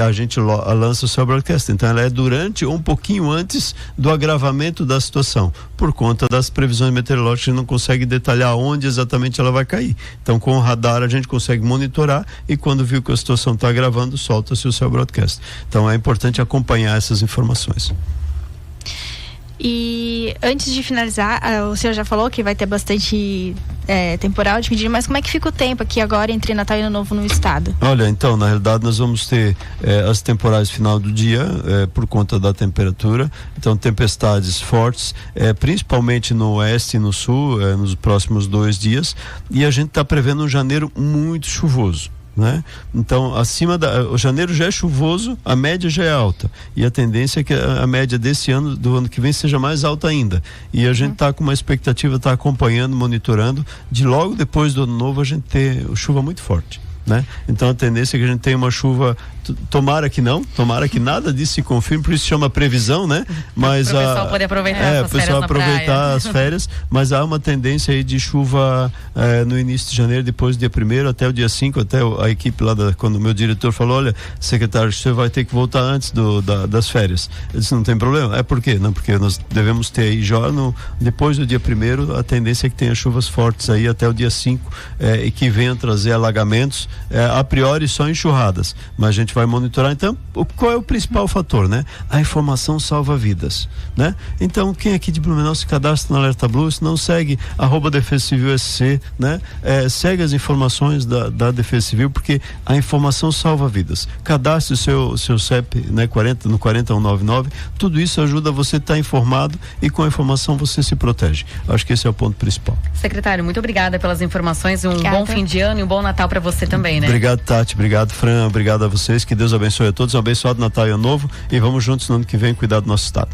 Speaker 9: a gente lança o cell broadcast. Então ela é durante ou um pouquinho antes do agravamento da situação, por conta das previsões meteorológicas, a gente não consegue detalhar onde exatamente ela vai cair. Então com o radar a gente consegue monitorar e quando viu que a situação está agravando, solta-se o cell broadcast. Então é importante acompanhar essas informações.
Speaker 2: E antes de finalizar, o senhor já falou que vai ter bastante temporal de medida, mas como é que fica o tempo aqui agora entre Natal e Ano Novo no estado?
Speaker 9: Olha, então, na realidade nós vamos ter as temporais final do dia, por conta da temperatura, então tempestades fortes, principalmente no oeste e no sul, nos próximos 2 dias, e a gente está prevendo um janeiro muito chuvoso, né? Então, o janeiro já é chuvoso, a média já é alta e a tendência é que a média desse ano, do ano que vem, seja mais alta ainda, e a gente está com uma expectativa, está acompanhando, monitorando, de logo depois do Ano Novo a gente ter chuva muito forte, né? Então a tendência é que a gente tenha uma chuva, tomara que nada disso se confirme, por isso chama previsão, né? Mas o pessoal
Speaker 3: pode aproveitar
Speaker 9: as férias, mas há uma tendência aí de chuva no início de janeiro, depois do dia 1º até o dia 5, até a equipe lá, quando o meu diretor falou, olha, secretário, você vai ter que voltar antes das férias. Eu disse, não tem problema. Por quê? Não, porque nós devemos ter aí já depois do dia 1º, a tendência é que tenha chuvas fortes aí até o dia 5, e que venham trazer alagamentos, a priori só enxurradas, mas a gente vai monitorar. Então, qual é o principal fator, né? A informação salva vidas, né? Então, quem aqui de Blumenau se cadastra no Alerta Blue, se não segue @Defesa Civil SC, né? Segue as informações da Defesa Civil, porque a informação salva vidas. Cadastre o seu CEP, né? no 4199, tudo isso ajuda você a estar informado e com a informação você se protege. Acho que esse é o ponto principal.
Speaker 3: Secretário, muito obrigada pelas informações, bom fim de ano e um bom Natal para você também. também, né?
Speaker 9: Obrigado, Tati, obrigado, Fran, obrigado a vocês, que Deus abençoe a todos, um abençoado Natal e Ano Novo, e vamos juntos no ano que vem cuidar do nosso estado.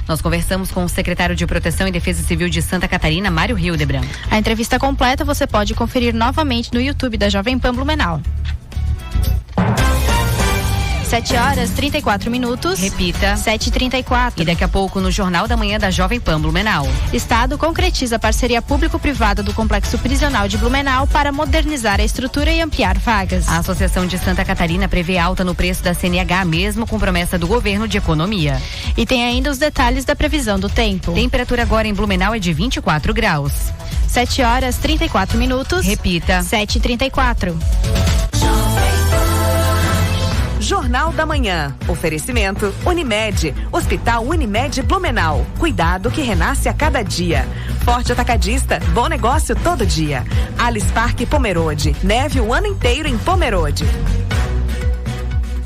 Speaker 3: Nós conversamos com o secretário de Proteção e Defesa Civil de Santa Catarina, Mário Hildebrand.
Speaker 2: A entrevista completa você pode conferir novamente no YouTube da Jovem Pan Blumenau. 7h34.
Speaker 3: Repita.
Speaker 2: 7h34.
Speaker 3: E daqui a pouco no Jornal da Manhã da Jovem Pan Blumenau.
Speaker 2: Estado concretiza parceria público-privada do Complexo Prisional de Blumenau para modernizar a estrutura e ampliar vagas.
Speaker 3: A Associação de Santa Catarina prevê alta no preço da CNH, mesmo com promessa do governo de economia.
Speaker 2: E tem ainda os detalhes da previsão do tempo.
Speaker 3: Temperatura agora em Blumenau é de 24 graus.
Speaker 2: 7h34.
Speaker 3: Repita.
Speaker 2: 7h34.
Speaker 7: Jornal da Manhã. Oferecimento Unimed. Hospital Unimed Blumenau. Cuidado que renasce a cada dia. Forte Atacadista. Bom negócio todo dia. Alice Parque Pomerode. Neve o ano inteiro em Pomerode.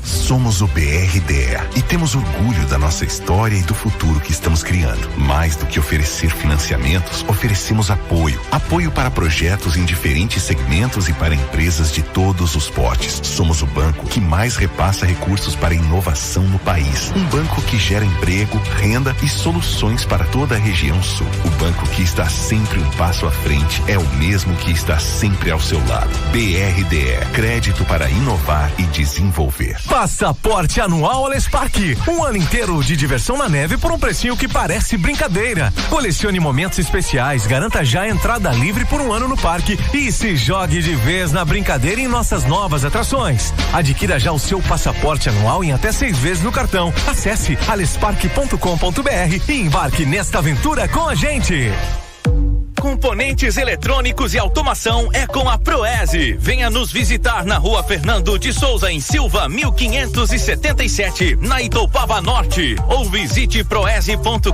Speaker 10: Somos o BRDE e temos orgulho da nossa história e do futuro que estamos criando. Mais do que oferecer financiamentos, oferecemos apoio. Apoio para projetos em diferentes segmentos e para empresas de todos os portes. Somos o banco que mais repassa recursos para inovação no país. Um banco que gera emprego, renda e soluções para toda a região sul. O banco que está sempre um passo à frente é o mesmo que está sempre ao seu lado. BRDE, crédito para inovar e desenvolver.
Speaker 11: Passaporte anual Alespark. Um ano inteiro de diversão na neve por um precinho que parece brincadeira. Colecione momentos especiais, garanta já a entrada livre por um ano no parque e se jogue de vez na brincadeira em nossas novas atrações. Adquira já o seu passaporte anual em até 6 vezes no cartão. Acesse alespark.com.br e embarque nesta aventura com a gente.
Speaker 12: Componentes eletrônicos e automação é com a Proese. Venha nos visitar na Rua Fernando de Souza, em Silva, 1577, na Itoupava Norte, ou visite proese.com.br.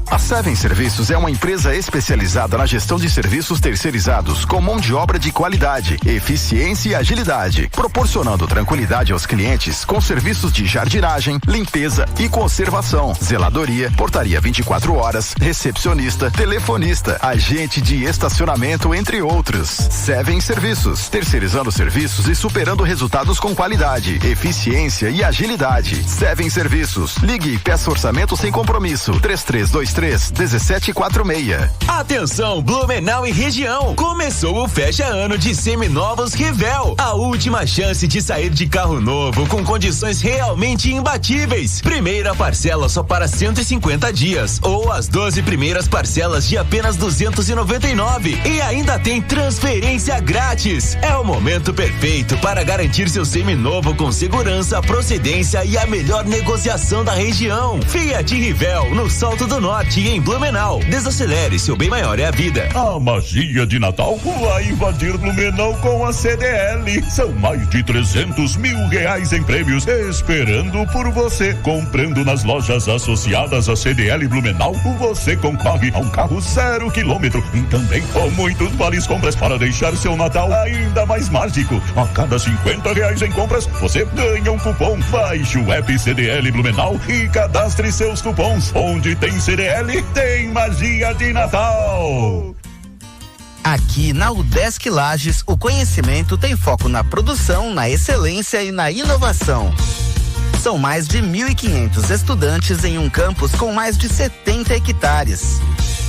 Speaker 13: A Seven Serviços é uma empresa especializada na gestão de serviços terceirizados com mão de obra de qualidade, eficiência e agilidade, proporcionando tranquilidade aos clientes com serviços de jardinagem, limpeza e conservação, zeladoria, portaria 24 horas, recepcionista, telefonista, agente de estacionamento, entre outros. Seven Serviços, terceirizando serviços e superando resultados com qualidade, eficiência e agilidade. Seven Serviços. Ligue e peça orçamento sem compromisso. 3323-1746.
Speaker 14: Atenção, Blumenau e região. Começou o fecha ano de seminovos Rivel. A última chance de sair de carro novo com condições realmente imbatíveis. Primeira parcela só para 150 dias ou as 12 primeiras parcelas de apenas 299 e ainda tem transferência grátis. É o momento perfeito para garantir seu seminovo com segurança, procedência e a melhor negociação da região. Fiat Rivel, no Salto do Norte e em Blumenau. Desacelere, seu bem maior é a vida.
Speaker 15: A magia de Natal vai invadir Blumenau com a CDL. São mais de 300 mil reais em prêmios esperando por você. Comprando nas lojas associadas à CDL Blumenau, você concorre a um carro 0 quilômetro e também com muitos vales compras para deixar seu Natal ainda mais mágico. A cada 50 reais em compras, você ganha um cupom. Baixe o app CDL Blumenau e cadastre seus cupons. Onde tem CDL, tem magia de Natal.
Speaker 16: Aqui na UDESC Lages, o conhecimento tem foco na produção, na excelência e na inovação. São mais de 1.500 estudantes em um campus com mais de 70 hectares.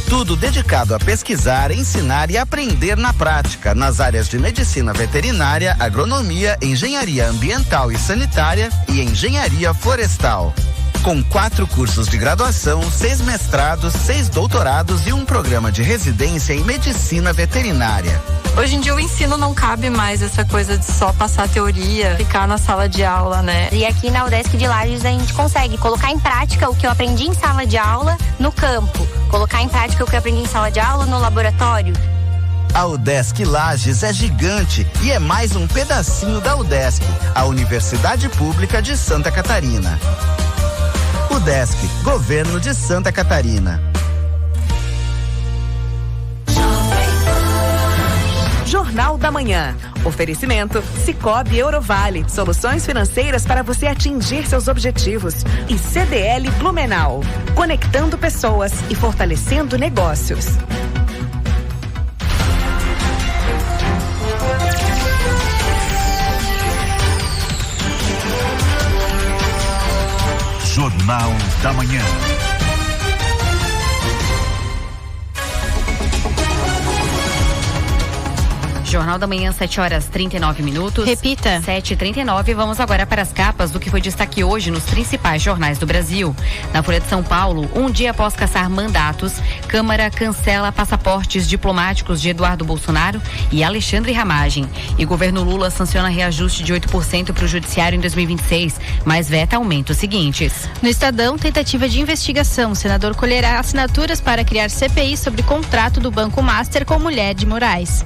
Speaker 16: Tudo dedicado a pesquisar, ensinar e aprender na prática, nas áreas de medicina veterinária, agronomia, engenharia ambiental e sanitária e engenharia florestal. Com 4 cursos de graduação, 6 mestrados, 6 doutorados e um programa de residência em medicina veterinária.
Speaker 17: Hoje em dia o ensino não cabe mais essa coisa de só passar teoria, ficar na sala de aula, né?
Speaker 18: E aqui na UDESC de Lages a gente consegue colocar em prática o que eu aprendi em sala de aula no campo, colocar em prática o que eu aprendi em sala de aula no laboratório.
Speaker 16: A UDESC Lages é gigante e é mais um pedacinho da UDESC, a Universidade Pública de Santa Catarina. UDESC, Governo de Santa Catarina.
Speaker 7: Jornal da Manhã. Oferecimento Sicoob Eurovale. Soluções financeiras para você atingir seus objetivos. E CDL Blumenau. Conectando pessoas e fortalecendo negócios.
Speaker 6: Jornal da Manhã.
Speaker 3: Jornal da Manhã, 7h39.
Speaker 2: Repita.
Speaker 3: 7h39. Vamos agora para as capas do que foi destaque hoje nos principais jornais do Brasil. Na Folha de São Paulo, um dia após caçar mandatos, Câmara cancela passaportes diplomáticos de Eduardo Bolsonaro e Alexandre Ramagem. E governo Lula sanciona reajuste de 8% para o judiciário em 2026, mas veta aumentos seguintes.
Speaker 2: No Estadão, tentativa de investigação. O senador colherá assinaturas para criar CPI sobre contrato do Banco Master com mulher de Moraes.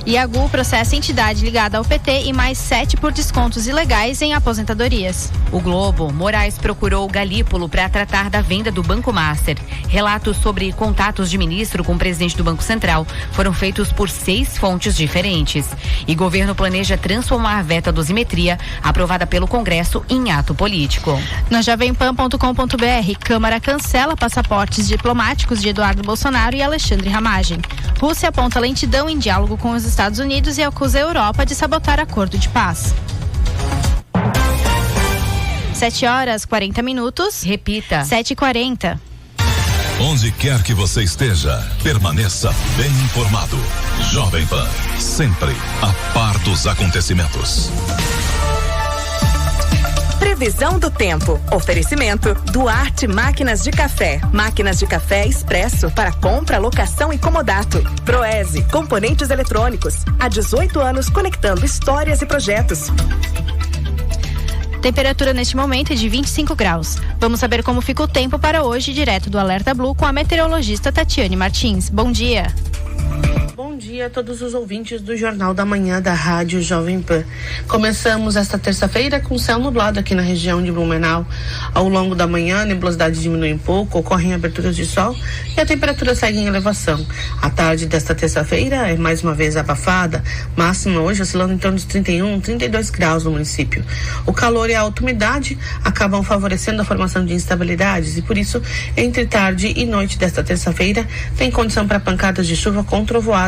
Speaker 2: E a GU processa entidade ligada ao PT e mais 7 por descontos ilegais em aposentadorias.
Speaker 3: O Globo, Moraes procurou Galípolo para tratar da venda do Banco Master. Relatos sobre contatos de ministro com o presidente do Banco Central foram feitos por 6 fontes diferentes. E governo planeja transformar a veta dosimetria, aprovada pelo Congresso, em ato político.
Speaker 2: Na jovempan.com.br, Câmara cancela passaportes diplomáticos de Eduardo Bolsonaro e Alexandre Ramagem. Rússia aponta lentidão em diálogo com os Estados Unidos e acusa a Europa de sabotar acordo de paz. 7h40.
Speaker 3: Repita.
Speaker 2: 7h40.
Speaker 6: Onde quer que você esteja, permaneça bem informado. Jovem Pan, sempre a par dos acontecimentos.
Speaker 7: Previsão do tempo. Oferecimento Duarte Máquinas de Café. Máquinas de café expresso para compra, locação e comodato. Proese, componentes eletrônicos. Há 18 anos conectando histórias e projetos.
Speaker 2: Temperatura neste momento é de 25 graus. Vamos saber como fica o tempo para hoje, direto do Alerta Blue, com a meteorologista Tatiane Martins. Bom dia.
Speaker 8: Bom dia a todos os ouvintes do Jornal da Manhã da Rádio Jovem Pan. Começamos esta terça-feira com céu nublado aqui na região de Blumenau. Ao longo da manhã, a nebulosidade diminui um pouco, ocorrem aberturas de sol e a temperatura segue em elevação. A tarde desta terça-feira é mais uma vez abafada, máxima hoje oscilando em torno de 31, 32 graus no município. O calor e a alta umidade acabam favorecendo a formação de instabilidades e por isso, entre tarde e noite desta terça-feira, tem condição para pancadas de chuva com trovoadas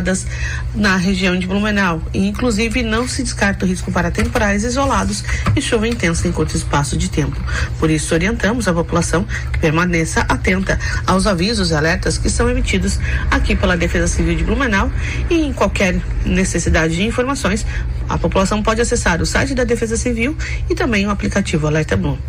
Speaker 8: na região de Blumenau. E, inclusive, não se descarta o risco para temporais isolados e chuva intensa em curto espaço de tempo. Por isso, orientamos a população que permaneça atenta aos avisos e alertas que são emitidos aqui pela Defesa Civil de Blumenau e em qualquer necessidade de informações, a população pode acessar o site da Defesa Civil e também o aplicativo Alerta Blue.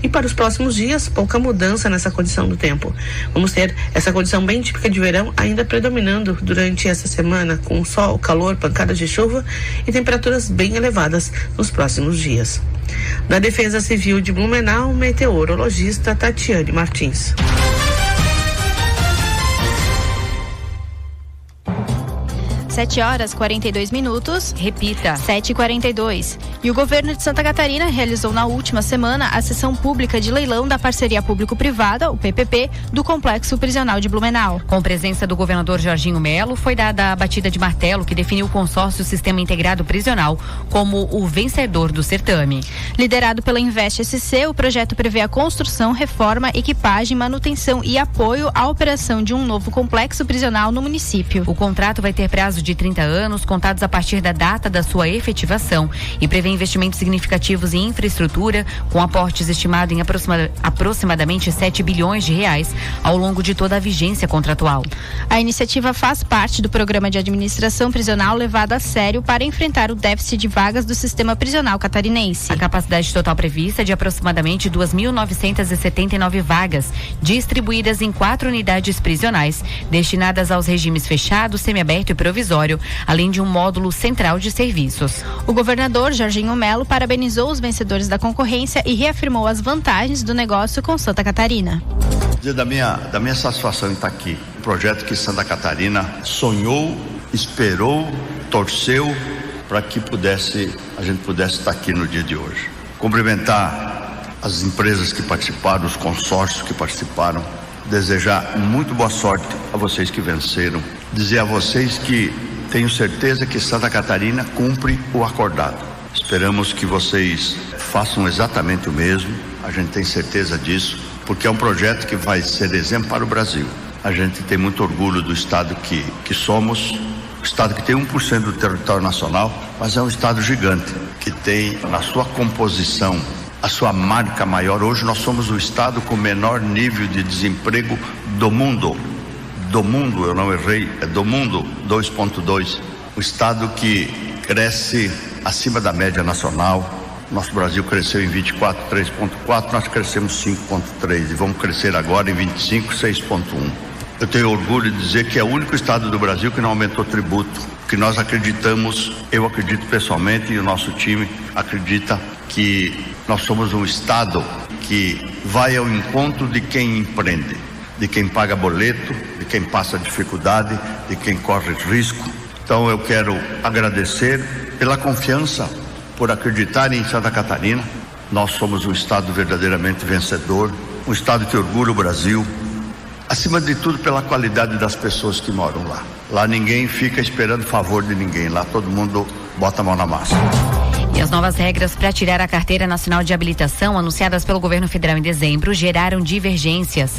Speaker 8: E para os próximos dias, pouca mudança nessa condição do tempo. Vamos ter essa condição bem típica de verão ainda predominando durante essa semana, com sol, calor, pancadas de chuva e temperaturas bem elevadas nos próximos dias. Da Defesa Civil de Blumenau, meteorologista Tatiane Martins.
Speaker 2: 7h42.
Speaker 3: Repita.
Speaker 2: 7h42. E o governo de Santa Catarina realizou na última semana a sessão pública de leilão da parceria público-privada, o PPP, do Complexo Prisional de Blumenau.
Speaker 3: Com presença do governador Jorginho Melo, foi dada a batida de martelo que definiu o consórcio Sistema Integrado Prisional como o vencedor do certame.
Speaker 2: Liderado pela Invest SC, o projeto prevê a construção, reforma, equipagem, manutenção e apoio à operação de um novo complexo prisional no município.
Speaker 3: O contrato vai ter prazo de 30 anos, contados a partir da data da sua efetivação, e prevê investimentos significativos em infraestrutura, com aportes estimados em aproximadamente 7 bilhões de reais ao longo de toda a vigência contratual.
Speaker 2: A iniciativa faz parte do programa de administração prisional levado a sério para enfrentar o déficit de vagas do sistema prisional catarinense.
Speaker 3: A capacidade total prevista é de aproximadamente 2.979 vagas, distribuídas em 4 unidades prisionais, destinadas aos regimes fechado, semiaberto e provisório, além de um módulo central de serviços.
Speaker 2: O governador Jorginho Melo parabenizou os vencedores da concorrência e reafirmou as vantagens do negócio com Santa Catarina.
Speaker 19: Da minha satisfação em estar aqui. Um projeto que Santa Catarina sonhou, esperou, torceu para que a gente pudesse estar aqui no dia de hoje. Cumprimentar as empresas que participaram, os consórcios que participaram, desejar muito boa sorte a vocês que venceram, dizer a vocês que tenho certeza que Santa Catarina cumpre o acordado. Esperamos que vocês façam exatamente o mesmo, a gente tem certeza disso, porque é um projeto que vai ser exemplo para o Brasil. A gente tem muito orgulho do estado que somos, o estado que tem 1% do território nacional, mas é um estado gigante, que tem na sua composição a sua marca maior. Hoje nós somos o estado com o menor nível de desemprego do mundo. Do mundo, eu não errei, é do mundo, 2,2. O estado que cresce acima da média nacional. Nosso Brasil cresceu em 24, 3,4, nós crescemos 5,3 e vamos crescer agora em 25, 6,1. Eu tenho orgulho de dizer que é o único estado do Brasil que não aumentou tributo, que nós acreditamos, eu acredito pessoalmente e o nosso time acredita que nós somos um estado que vai ao encontro de quem empreende, de quem paga boleto, de quem passa dificuldade, de quem corre risco. Então eu quero agradecer pela confiança, por acreditar em Santa Catarina. Nós somos um estado verdadeiramente vencedor, um estado que orgulha o Brasil, acima de tudo pela qualidade das pessoas que moram lá. Lá ninguém fica esperando favor de ninguém, lá todo mundo bota a mão na massa.
Speaker 3: E as novas regras para tirar a Carteira Nacional de Habilitação, anunciadas pelo governo federal em dezembro, geraram divergências.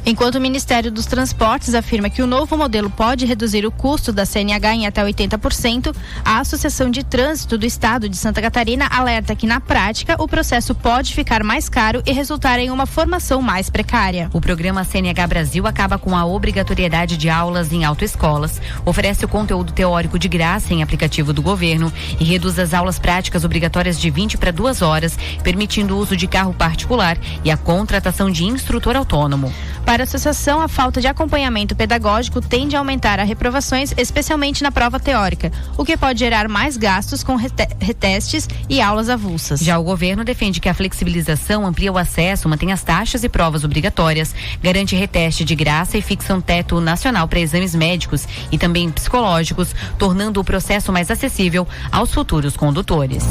Speaker 2: Enquanto o Ministério dos Transportes afirma que o novo modelo pode reduzir o custo da CNH em até 80%, a Associação de Trânsito do Estado de Santa Catarina alerta que, na prática, o processo pode ficar mais caro e resultar em uma formação mais precária.
Speaker 3: O programa CNH Brasil acaba com a obrigatoriedade de aulas em autoescolas, oferece o conteúdo teórico de graça em aplicativo do governo e reduz as aulas práticas obrigatórias de 20 para 2 horas, permitindo o uso de carro particular e a contratação de instrutor autônomo.
Speaker 2: Para a associação, a falta de acompanhamento pedagógico tende a aumentar as reprovações, especialmente na prova teórica, o que pode gerar mais gastos com retestes e aulas avulsas.
Speaker 3: Já o governo defende que a flexibilização amplia o acesso, mantém as taxas e provas obrigatórias, garante reteste de graça e fixa um teto nacional para exames médicos e também psicológicos, tornando o processo mais acessível aos futuros condutores.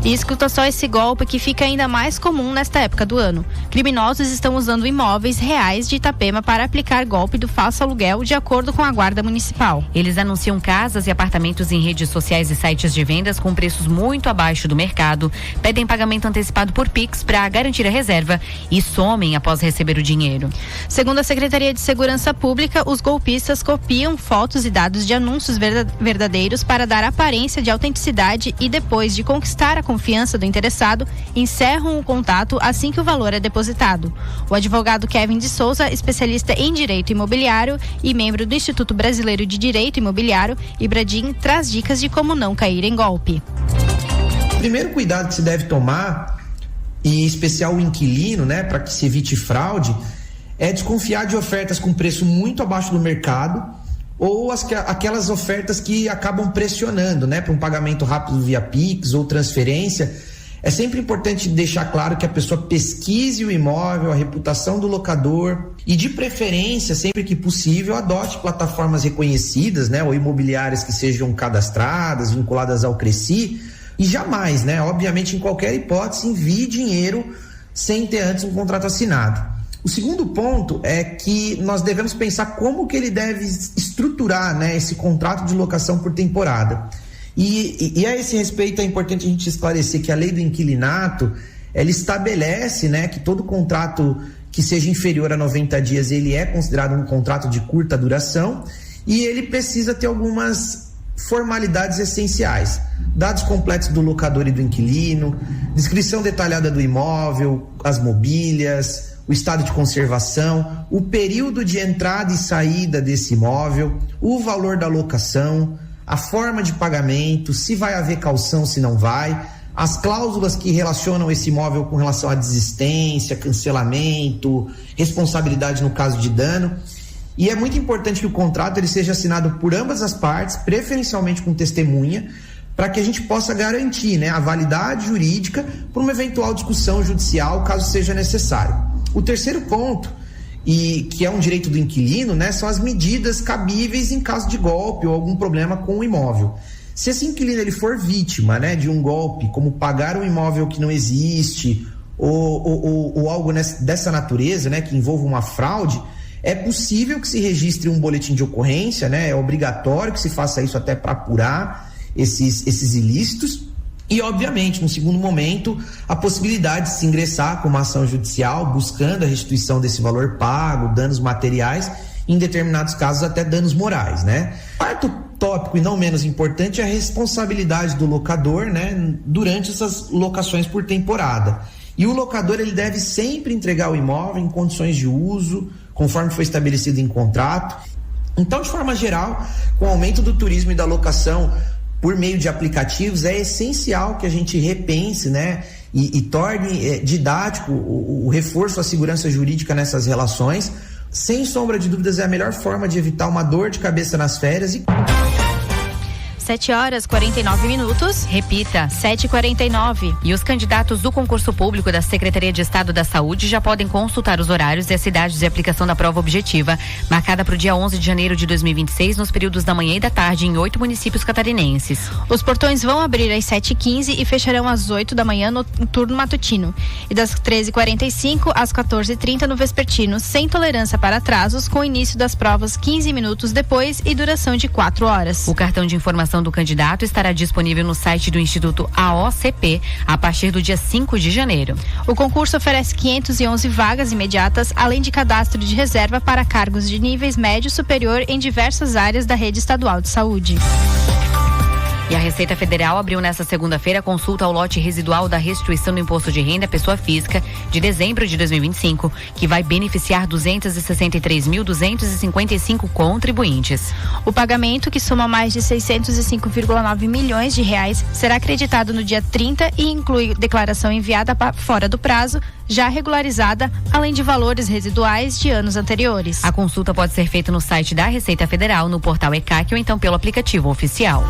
Speaker 2: E escuta só esse golpe que fica ainda mais comum nesta época do ano. Criminosos estão usando imóveis reais de Itapema para aplicar golpe do falso aluguel, de acordo com a Guarda Municipal.
Speaker 3: Eles anunciam casas e apartamentos em redes sociais e sites de vendas com preços muito abaixo do mercado, pedem pagamento antecipado por Pix para garantir a reserva e somem após receber o dinheiro.
Speaker 2: Segundo a Secretaria de Segurança Pública, os golpistas copiam fotos e dados de anúncios verdadeiros para dar aparência de autenticidade e, depois de conquistar a confiança do interessado, encerram o contato assim que o valor é depositado. O advogado Kevin de Souza, especialista em direito imobiliário e membro do Instituto Brasileiro de Direito Imobiliário, Ibradim, traz dicas de como não cair em golpe.
Speaker 20: O primeiro cuidado que se deve tomar, e em especial o inquilino, né, para que se evite fraude, é desconfiar de ofertas com preço muito abaixo do mercado ou aquelas ofertas que acabam pressionando, né, para um pagamento rápido via Pix ou transferência. É sempre importante deixar claro que a pessoa pesquise o imóvel, a reputação do locador e, de preferência, sempre que possível, adote plataformas reconhecidas, né, ou imobiliárias que sejam cadastradas, vinculadas ao Cresci, e jamais, né, obviamente, em qualquer hipótese, envie dinheiro sem ter antes um contrato assinado. O segundo ponto é que nós devemos pensar como que ele deve estruturar, né, esse contrato de locação por temporada. E a esse respeito é importante a gente esclarecer que a lei do inquilinato, ela estabelece, né, que todo contrato que seja inferior a 90 dias, ele é considerado um contrato de curta duração e ele precisa ter algumas formalidades essenciais: dados completos do locador e do inquilino, descrição detalhada do imóvel, as mobílias, o estado de conservação, o período de entrada e saída desse imóvel, o valor da locação, a forma de pagamento, se vai haver caução, se não vai, as cláusulas que relacionam esse imóvel com relação à desistência, cancelamento, responsabilidade no caso de dano. E é muito importante que o contrato ele seja assinado por ambas as partes, preferencialmente com testemunha, para que a gente possa garantir, né, a validade jurídica para uma eventual discussão judicial, caso seja necessário. O terceiro ponto, e que é um direito do inquilino, né, são as medidas cabíveis em caso de golpe ou algum problema com o imóvel. Se esse inquilino ele for vítima, né, de um golpe, como pagar um imóvel que não existe ou algo dessa natureza, né, que envolva uma fraude, é possível que se registre um boletim de ocorrência, né, é obrigatório que se faça isso até para apurar esses ilícitos. E, obviamente, no segundo momento, a possibilidade de se ingressar com uma ação judicial buscando a restituição desse valor pago, danos materiais, em determinados casos até danos morais, né? Quarto tópico e não menos importante é a responsabilidade do locador, né, durante essas locações por temporada. E o locador ele deve sempre entregar o imóvel em condições de uso, conforme foi estabelecido em contrato. Então, de forma geral, com o aumento do turismo e da locação por meio de aplicativos, é essencial que a gente repense, né, e torne didático o reforço à segurança jurídica nessas relações. Sem sombra de dúvidas, é a melhor forma de evitar uma dor de cabeça nas férias.
Speaker 2: 7h49.
Speaker 3: Repita.
Speaker 2: 7h49.
Speaker 3: E os candidatos do concurso público da Secretaria de Estado da Saúde já podem consultar os horários e as cidades de aplicação da prova objetiva, marcada para o dia 11 de janeiro de 2026, nos períodos da manhã e da tarde, em 8 municípios catarinenses.
Speaker 2: Os portões vão abrir às 7h15 e fecharão às 8 da manhã no turno matutino. E das 13h45 às 14h30 no vespertino, sem tolerância para atrasos, com início das provas 15 minutos depois e duração de 4 horas.
Speaker 3: O cartão de informação do candidato estará disponível no site do Instituto AOCP a partir do dia 5 de janeiro.
Speaker 2: O concurso oferece 511 vagas imediatas, além de cadastro de reserva para cargos de níveis médio e superior em diversas áreas da rede estadual de saúde.
Speaker 3: E a Receita Federal abriu nesta segunda-feira a consulta ao lote residual da restituição do imposto de renda à pessoa física de dezembro de 2025, que vai beneficiar 263.255 contribuintes.
Speaker 2: O pagamento, que soma mais de 605,9 milhões de reais, será acreditado no dia 30 e inclui declaração enviada fora do prazo, já regularizada, além de valores residuais de anos anteriores.
Speaker 3: A consulta pode ser feita no site da Receita Federal, no portal ECAC ou então pelo aplicativo oficial.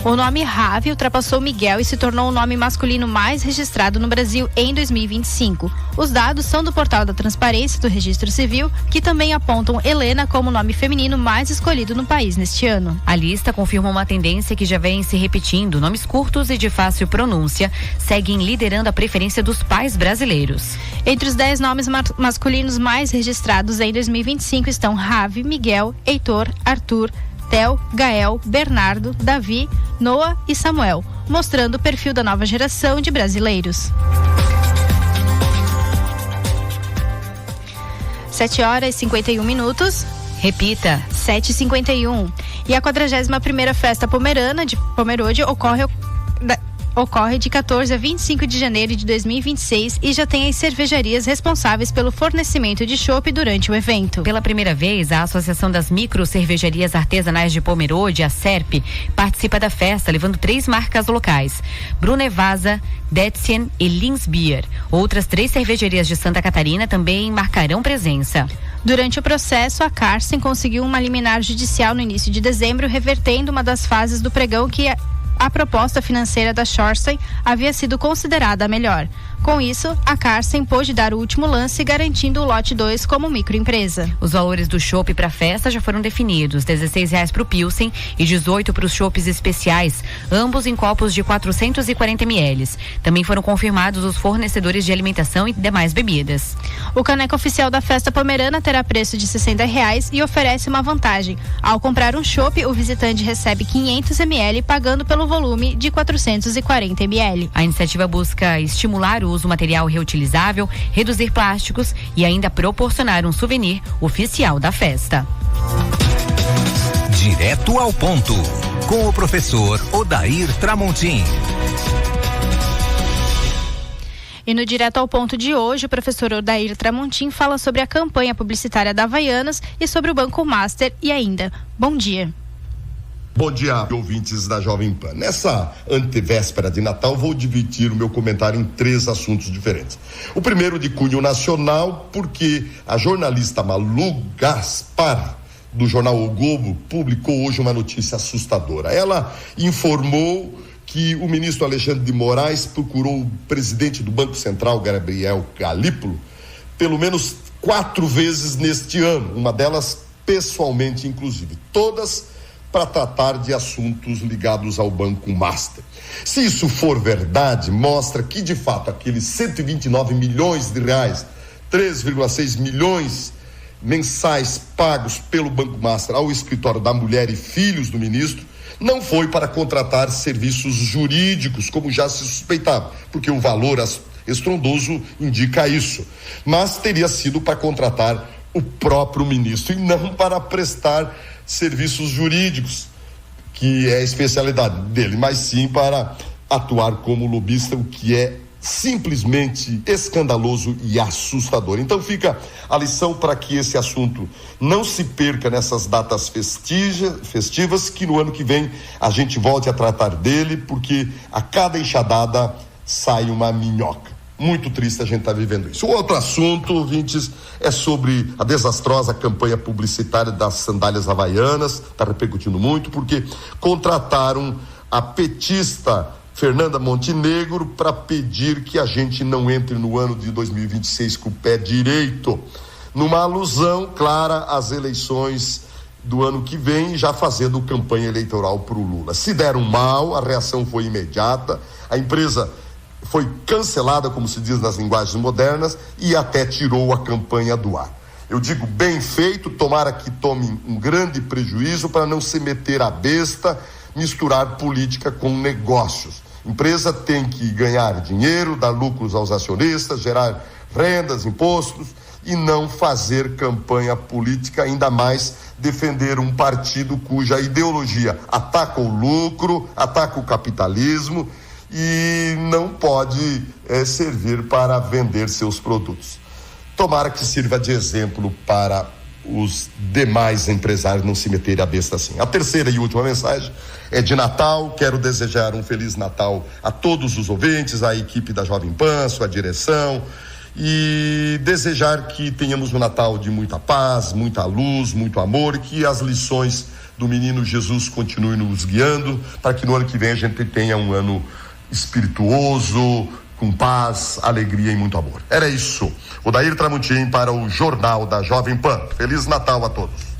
Speaker 2: O nome Ravi ultrapassou Miguel e se tornou o nome masculino mais registrado no Brasil em 2025. Os dados são do portal da Transparência do Registro Civil, que também apontam Helena como o nome feminino mais escolhido no país neste ano.
Speaker 3: A lista confirma uma tendência que já vem se repetindo. Nomes curtos e de fácil pronúncia seguem liderando a preferência dos pais brasileiros.
Speaker 2: Entre os 10 nomes masculinos mais registrados em 2025 estão Ravi, Miguel, Heitor, Arthur, Theo, Gael, Bernardo, Davi, Noah e Samuel, mostrando o perfil da nova geração de brasileiros. 7h51.
Speaker 3: Repita.
Speaker 2: 7h51. E a 41ª Festa Pomerana de Pomerode ocorre de 14 a 25 de janeiro de 2026 e já tem as cervejarias responsáveis pelo fornecimento de chopp durante o evento.
Speaker 3: Pela primeira vez, a Associação das Micro Cervejarias Artesanais de Pomerode, a SERP, participa da festa, levando 3 marcas locais: Brunevasa, Detzien e Lins Beer. Outras 3 cervejarias de Santa Catarina também marcarão presença.
Speaker 2: Durante o processo, a Carsten conseguiu uma liminar judicial no início de dezembro, revertendo uma das fases do pregão que a proposta financeira da Shorsten havia sido considerada a melhor. Com isso, a Carsten pôde dar o último lance, garantindo o lote 2 como microempresa.
Speaker 3: Os valores do chopp para a festa já foram definidos: R$16 para o Pilsen e 18 para os chopps especiais, ambos em copos de 440 ml. Também foram confirmados os fornecedores de alimentação e demais bebidas.
Speaker 2: O caneco oficial da festa pomerana terá preço de R$60 e oferece uma vantagem: ao comprar um chopp, o visitante recebe 500 ml, pagando pelo volume de 440 ml.
Speaker 3: A iniciativa busca estimular o uso material reutilizável, reduzir plásticos e ainda proporcionar um souvenir oficial da festa.
Speaker 21: Direto ao ponto, com o professor Odair Tramontim.
Speaker 2: E no Direto ao Ponto de hoje, o professor Odair Tramontim fala sobre a campanha publicitária da Havaianas e sobre o Banco Master e ainda. Bom dia.
Speaker 22: Bom dia, ouvintes da Jovem Pan. Nessa antevéspera de Natal, vou dividir o meu comentário em 3 assuntos diferentes. O primeiro de cunho nacional, porque a jornalista Malu Gaspar, do jornal O Globo, publicou hoje uma notícia assustadora. Ela informou que o ministro Alexandre de Moraes procurou o presidente do Banco Central, Gabriel Galípolo, pelo menos 4 vezes neste ano, uma delas pessoalmente, inclusive, todas para tratar de assuntos ligados ao Banco Master. Se isso for verdade, mostra que, de fato, aqueles 129 milhões de reais, 3,6 milhões mensais pagos pelo Banco Master ao escritório da mulher e filhos do ministro, não foi para contratar serviços jurídicos, como já se suspeitava, porque o valor estrondoso indica isso, mas teria sido para contratar o próprio ministro e não para prestar serviços jurídicos, que é a especialidade dele, mas sim para atuar como lobista, o que é simplesmente escandaloso e assustador. Então fica a lição para que esse assunto não se perca nessas datas festivas, que no ano que vem a gente volte a tratar dele, porque a cada enxadada sai uma minhoca. Muito triste a gente estar vivendo isso. O outro assunto, ouvintes, é sobre a desastrosa campanha publicitária das sandálias havaianas. Está repercutindo muito porque contrataram a petista Fernanda Montenegro para pedir que a gente não entre no ano de 2026 com o pé direito, numa alusão clara às eleições do ano que vem, já fazendo campanha eleitoral para o Lula. Se deram mal, a reação foi imediata, a empresa foi cancelada, como se diz nas linguagens modernas, e até tirou a campanha do ar. Eu digo bem feito, tomara que tome um grande prejuízo para não se meter a besta, misturar política com negócios. Empresa tem que ganhar dinheiro, dar lucros aos acionistas, gerar rendas, impostos e não fazer campanha política, ainda mais defender um partido cuja ideologia ataca o lucro, ataca o capitalismo e não pode servir para vender seus produtos. Tomara que sirva de exemplo para os demais empresários não se meterem a besta assim. A terceira e última mensagem é de Natal. Quero desejar um Feliz Natal a todos os ouvintes, à equipe da Jovem Pan, sua direção, e desejar que tenhamos um Natal de muita paz, muita luz, muito amor, e que as lições do menino Jesus continuem nos guiando, para que no ano que vem a gente tenha um ano espirituoso, com paz, alegria e muito amor. Era isso. Odair Tramontim para o Jornal da Jovem Pan. Feliz Natal a todos.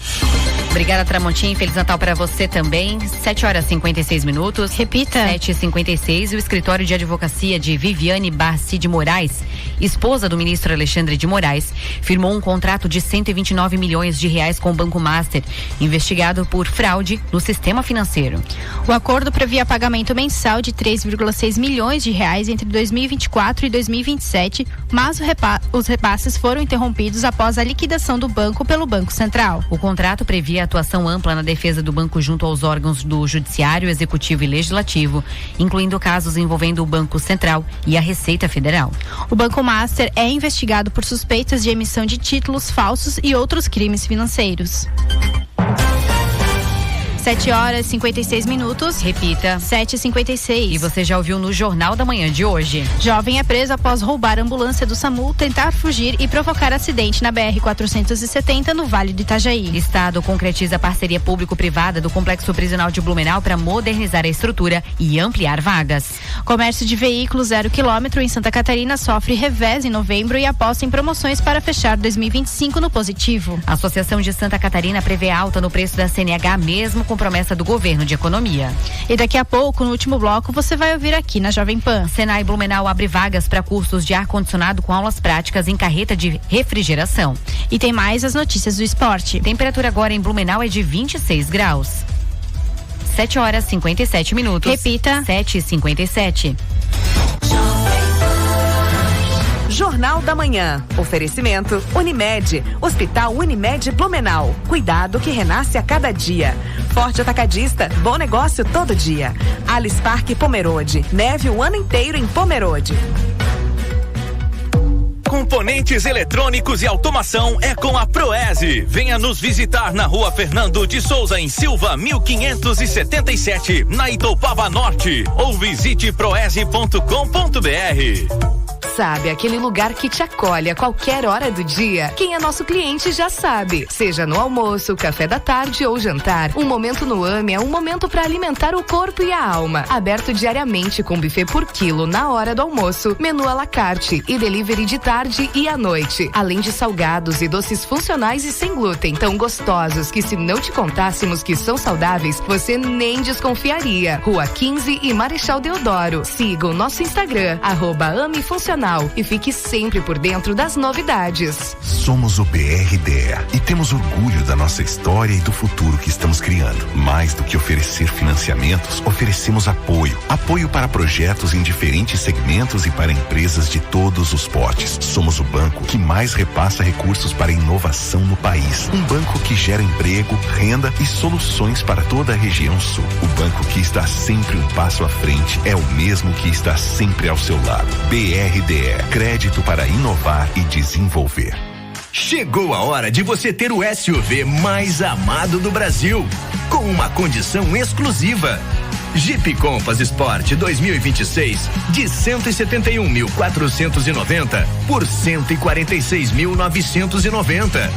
Speaker 3: Obrigada, Tramontim. Feliz Natal para você também. 7h56.
Speaker 2: Repita.
Speaker 3: 7h56. O escritório de advocacia de Viviane Barci de Moraes, esposa do ministro Alexandre de Moraes, firmou um contrato de 129 milhões de reais com o Banco Master, investigado por fraude no sistema financeiro.
Speaker 2: O acordo previa pagamento mensal de 3,6 milhões de reais entre 2024 e 2027, mas os repasses foram interrompidos após a liquidação do banco pelo Banco Central.
Speaker 3: O contrato previa atuação ampla na defesa do banco junto aos órgãos do Judiciário, Executivo e Legislativo, incluindo casos envolvendo o Banco Central e a Receita Federal.
Speaker 2: O Banco Master é investigado por suspeitas de emissão de títulos falsos e outros crimes financeiros. 7h56.
Speaker 3: Repita.
Speaker 2: 7h56.
Speaker 3: E você já ouviu no Jornal da Manhã de hoje.
Speaker 2: Jovem é preso após roubar a ambulância do SAMU, tentar fugir e provocar acidente na BR-470 no Vale do Itajaí.
Speaker 3: Estado concretiza a parceria público-privada do Complexo Prisional de Blumenau para modernizar a estrutura e ampliar vagas.
Speaker 2: Comércio de veículos 0 km em Santa Catarina sofre revés em novembro e aposta em promoções para fechar 2025 no positivo.
Speaker 3: A Associação de Santa Catarina prevê alta no preço da CNH, mesmo com promessa do governo de economia.
Speaker 2: E daqui a pouco, no último bloco, você vai ouvir aqui na Jovem Pan.
Speaker 3: Senai Blumenau abre vagas para cursos de ar-condicionado com aulas práticas em carreta de refrigeração.
Speaker 2: E tem mais as notícias do esporte.
Speaker 3: Temperatura agora em Blumenau é de 26 graus. 7h57.
Speaker 2: Repita.
Speaker 3: 7h57.
Speaker 7: Jornal da Manhã. Oferecimento Unimed. Hospital Unimed Blumenau. Cuidado que renasce a cada dia. Forte Atacadista. Bom negócio todo dia. Alice Parque Pomerode. Neve o ano inteiro em Pomerode.
Speaker 12: Componentes eletrônicos e automação é com a Proese. Venha nos visitar na Rua Fernando de Souza, em Silva, 1577, na Itoupava Norte. Ou visite proese.com.br.
Speaker 1: Sabe, aquele lugar que te acolhe a qualquer hora do dia? Quem é nosso cliente já sabe. Seja no almoço, café da tarde ou jantar, um momento no AME é um momento para alimentar o corpo e a alma. Aberto diariamente com buffet por quilo na hora do almoço, menu à la carte e delivery de tarde e à noite. Além de salgados e doces funcionais e sem glúten, tão gostosos que se não te contássemos que são saudáveis, você nem desconfiaria. Rua 15 e Marechal Deodoro. Siga o nosso Instagram, @amefuncional. Blumenau e fique sempre por dentro das novidades.
Speaker 10: Somos o BRDE e temos orgulho da nossa história e do futuro que estamos criando. Mais do que oferecer financiamentos, oferecemos apoio. Apoio para projetos em diferentes segmentos e para empresas de todos os portes. Somos o banco que mais repassa recursos para inovação no país. Um banco que gera emprego, renda e soluções para toda a região sul. O banco que está sempre um passo à frente é o mesmo que está sempre ao seu lado. BRDE, crédito para inovar e desenvolver.
Speaker 4: Chegou a hora de você ter o SUV mais amado do Brasil, com uma condição exclusiva. Jeep Compass Sport 2026 de 171.490 por 146.990.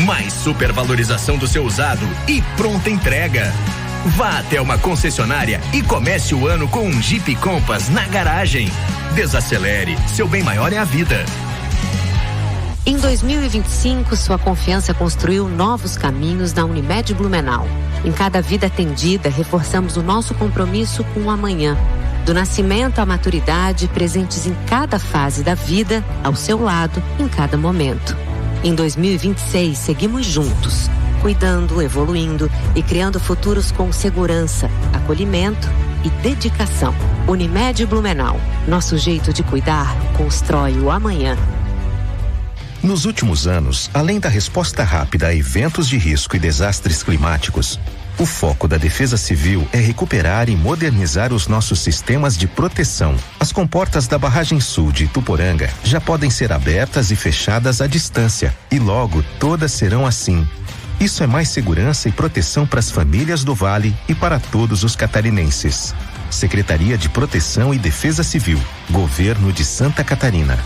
Speaker 4: Mais supervalorização do seu usado e pronta entrega. Vá até uma concessionária e comece o ano com um Jeep Compass na garagem. Desacelere, seu bem maior é a vida.
Speaker 5: Em 2025, sua confiança construiu novos caminhos na Unimed Blumenau. Em cada vida atendida, reforçamos o nosso compromisso com o amanhã. Do nascimento à maturidade, presentes em cada fase da vida, ao seu lado, em cada momento. Em 2026, seguimos juntos, cuidando, evoluindo e criando futuros com segurança, acolhimento e dedicação. Unimed Blumenau. Nosso jeito de cuidar constrói o amanhã.
Speaker 13: Nos últimos anos, além da resposta rápida a eventos de risco e desastres climáticos, o foco da Defesa Civil é recuperar e modernizar os nossos sistemas de proteção. As comportas da Barragem Sul de Ituporanga já podem ser abertas e fechadas à distância, e logo todas serão assim. Isso é mais segurança e proteção para as famílias do Vale e para todos os catarinenses. Secretaria de Proteção e Defesa Civil, Governo de Santa Catarina.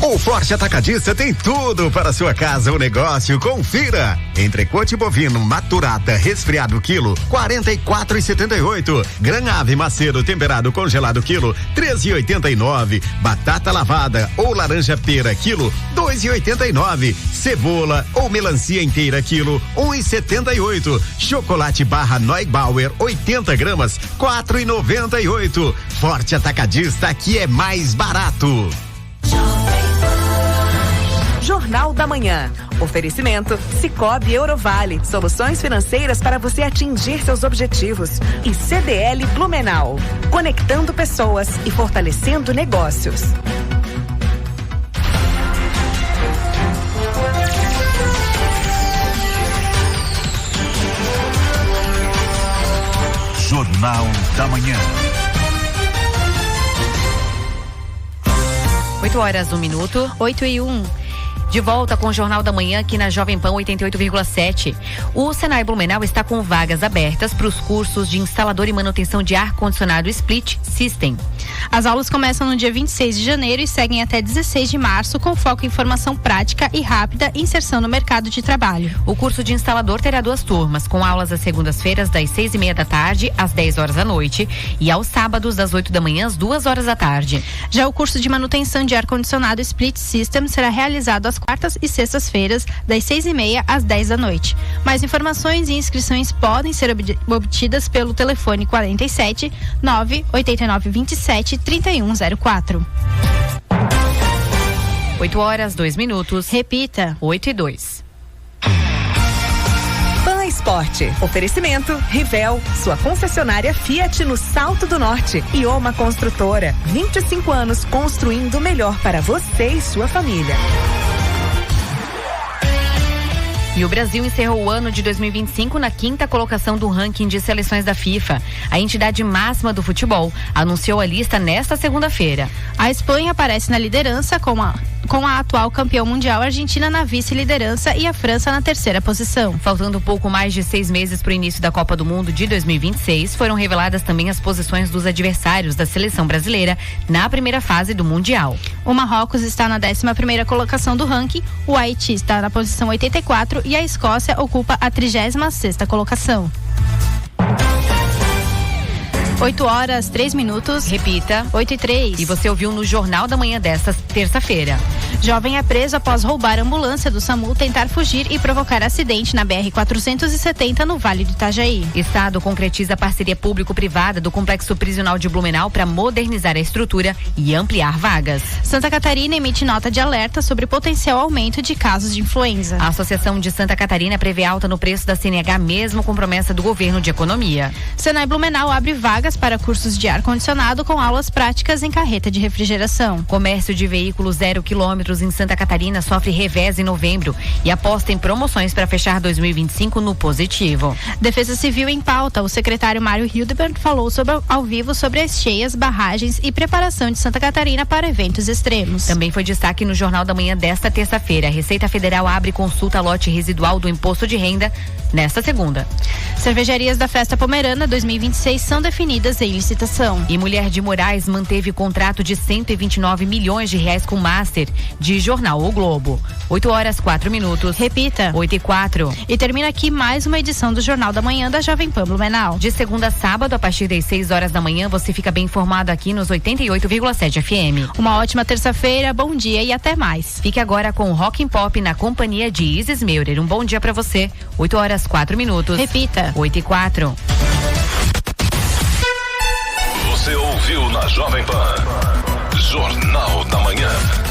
Speaker 23: O Forte Atacadista tem tudo para sua casa ou negócio. Confira. Entrecote bovino maturata resfriado quilo 44,78. Granave macedo temperado congelado quilo 13,89. Batata lavada ou laranja pera quilo 2,89. Cebola ou melancia inteira quilo 1,78. Chocolate barra Neubauer 80 gramas 4,98. Forte Atacadista, aqui é mais barato.
Speaker 7: Jornal da Manhã. Oferecimento Sicoob Eurovale. Soluções financeiras para você atingir seus objetivos. E CDL Blumenau. Conectando pessoas e fortalecendo negócios.
Speaker 6: Jornal da Manhã.
Speaker 3: 8h, 1 minuto.
Speaker 2: 8h01.
Speaker 3: De volta com o Jornal da Manhã aqui na Jovem Pan 88,7. O Senai Blumenau está com vagas abertas para os cursos de instalador e manutenção de ar-condicionado Split System.
Speaker 2: As aulas começam no dia 26 de janeiro e seguem até 16 de março, com foco em formação prática e rápida inserção no mercado de trabalho.
Speaker 3: O curso de instalador terá 2 turmas, com aulas às segundas-feiras das 6:30 da tarde às 10 horas da noite e aos sábados das 8 da manhã às 2 horas da tarde.
Speaker 2: Já o curso de manutenção de ar-condicionado Split System será realizado às quartas e sextas-feiras, das 6:30 às 10 da noite. Mais informações e inscrições podem ser obtidas pelo telefone 47 989 27 3104.
Speaker 3: 8h, 2 minutos.
Speaker 2: Repita.
Speaker 3: 8h02.
Speaker 7: Pan Esporte. Oferecimento Rivel, sua concessionária Fiat no Salto do Norte. E Oma Construtora. 25 anos construindo o melhor para você e sua família.
Speaker 3: E o Brasil encerrou o ano de 2025 na 5ª colocação do ranking de seleções da FIFA. A entidade máxima do futebol anunciou a lista nesta segunda-feira.
Speaker 2: A Espanha aparece na liderança com a atual campeão mundial Argentina na vice-liderança e a França na 3ª posição.
Speaker 3: Faltando pouco mais de 6 meses para o início da Copa do Mundo de 2026, foram reveladas também as posições dos adversários da seleção brasileira na primeira fase do Mundial.
Speaker 2: O Marrocos está na 11ª colocação do ranking, o Haiti está na posição 84 e a Escócia ocupa a 36ª colocação. 8h, 3 minutos.
Speaker 3: Repita.
Speaker 2: 8h03.
Speaker 3: E você ouviu no Jornal da Manhã desta terça-feira.
Speaker 2: Jovem é preso após roubar a ambulância do SAMU, tentar fugir e provocar acidente na BR-470 no Vale do Itajaí.
Speaker 3: Estado concretiza a parceria público-privada do Complexo Prisional de Blumenau para modernizar a estrutura e ampliar vagas.
Speaker 2: Santa Catarina emite nota de alerta sobre potencial aumento de casos de influenza.
Speaker 3: A Associação de Santa Catarina prevê alta no preço da CNH mesmo com promessa do governo de economia.
Speaker 2: Senai Blumenau abre vagas para cursos de ar-condicionado com aulas práticas em carreta de refrigeração.
Speaker 3: Comércio de veículos 0 quilômetros em Santa Catarina sofre revés em novembro e aposta em promoções para fechar 2025 no positivo.
Speaker 2: Defesa Civil em pauta. O secretário Mário Hildebrandt falou ao vivo sobre as cheias, barragens e preparação de Santa Catarina para eventos extremos.
Speaker 3: Também foi destaque no Jornal da Manhã desta terça-feira. A Receita Federal abre consulta lote residual do imposto de renda nesta segunda.
Speaker 2: Cervejarias da Festa Pomerana 2026 são definidas em licitação.
Speaker 3: E Mulher de Moraes manteve contrato de 129 milhões de reais com Master, de Jornal O Globo. 8h04.
Speaker 2: Repita.
Speaker 3: 8h04.
Speaker 2: E termina aqui mais uma edição do Jornal da Manhã da Jovem Pan Blumenau.
Speaker 3: De segunda a sábado, a partir das 6h da manhã, você fica bem informado aqui nos 88,7 FM.
Speaker 2: Uma ótima terça-feira, bom dia e até mais.
Speaker 3: Fique agora com o Rock and Pop na companhia de Isis Meurer. Um bom dia pra você. 8h04.
Speaker 2: Repita.
Speaker 3: 8h04.
Speaker 6: Você ouviu na Jovem Pan Jornal da Manhã.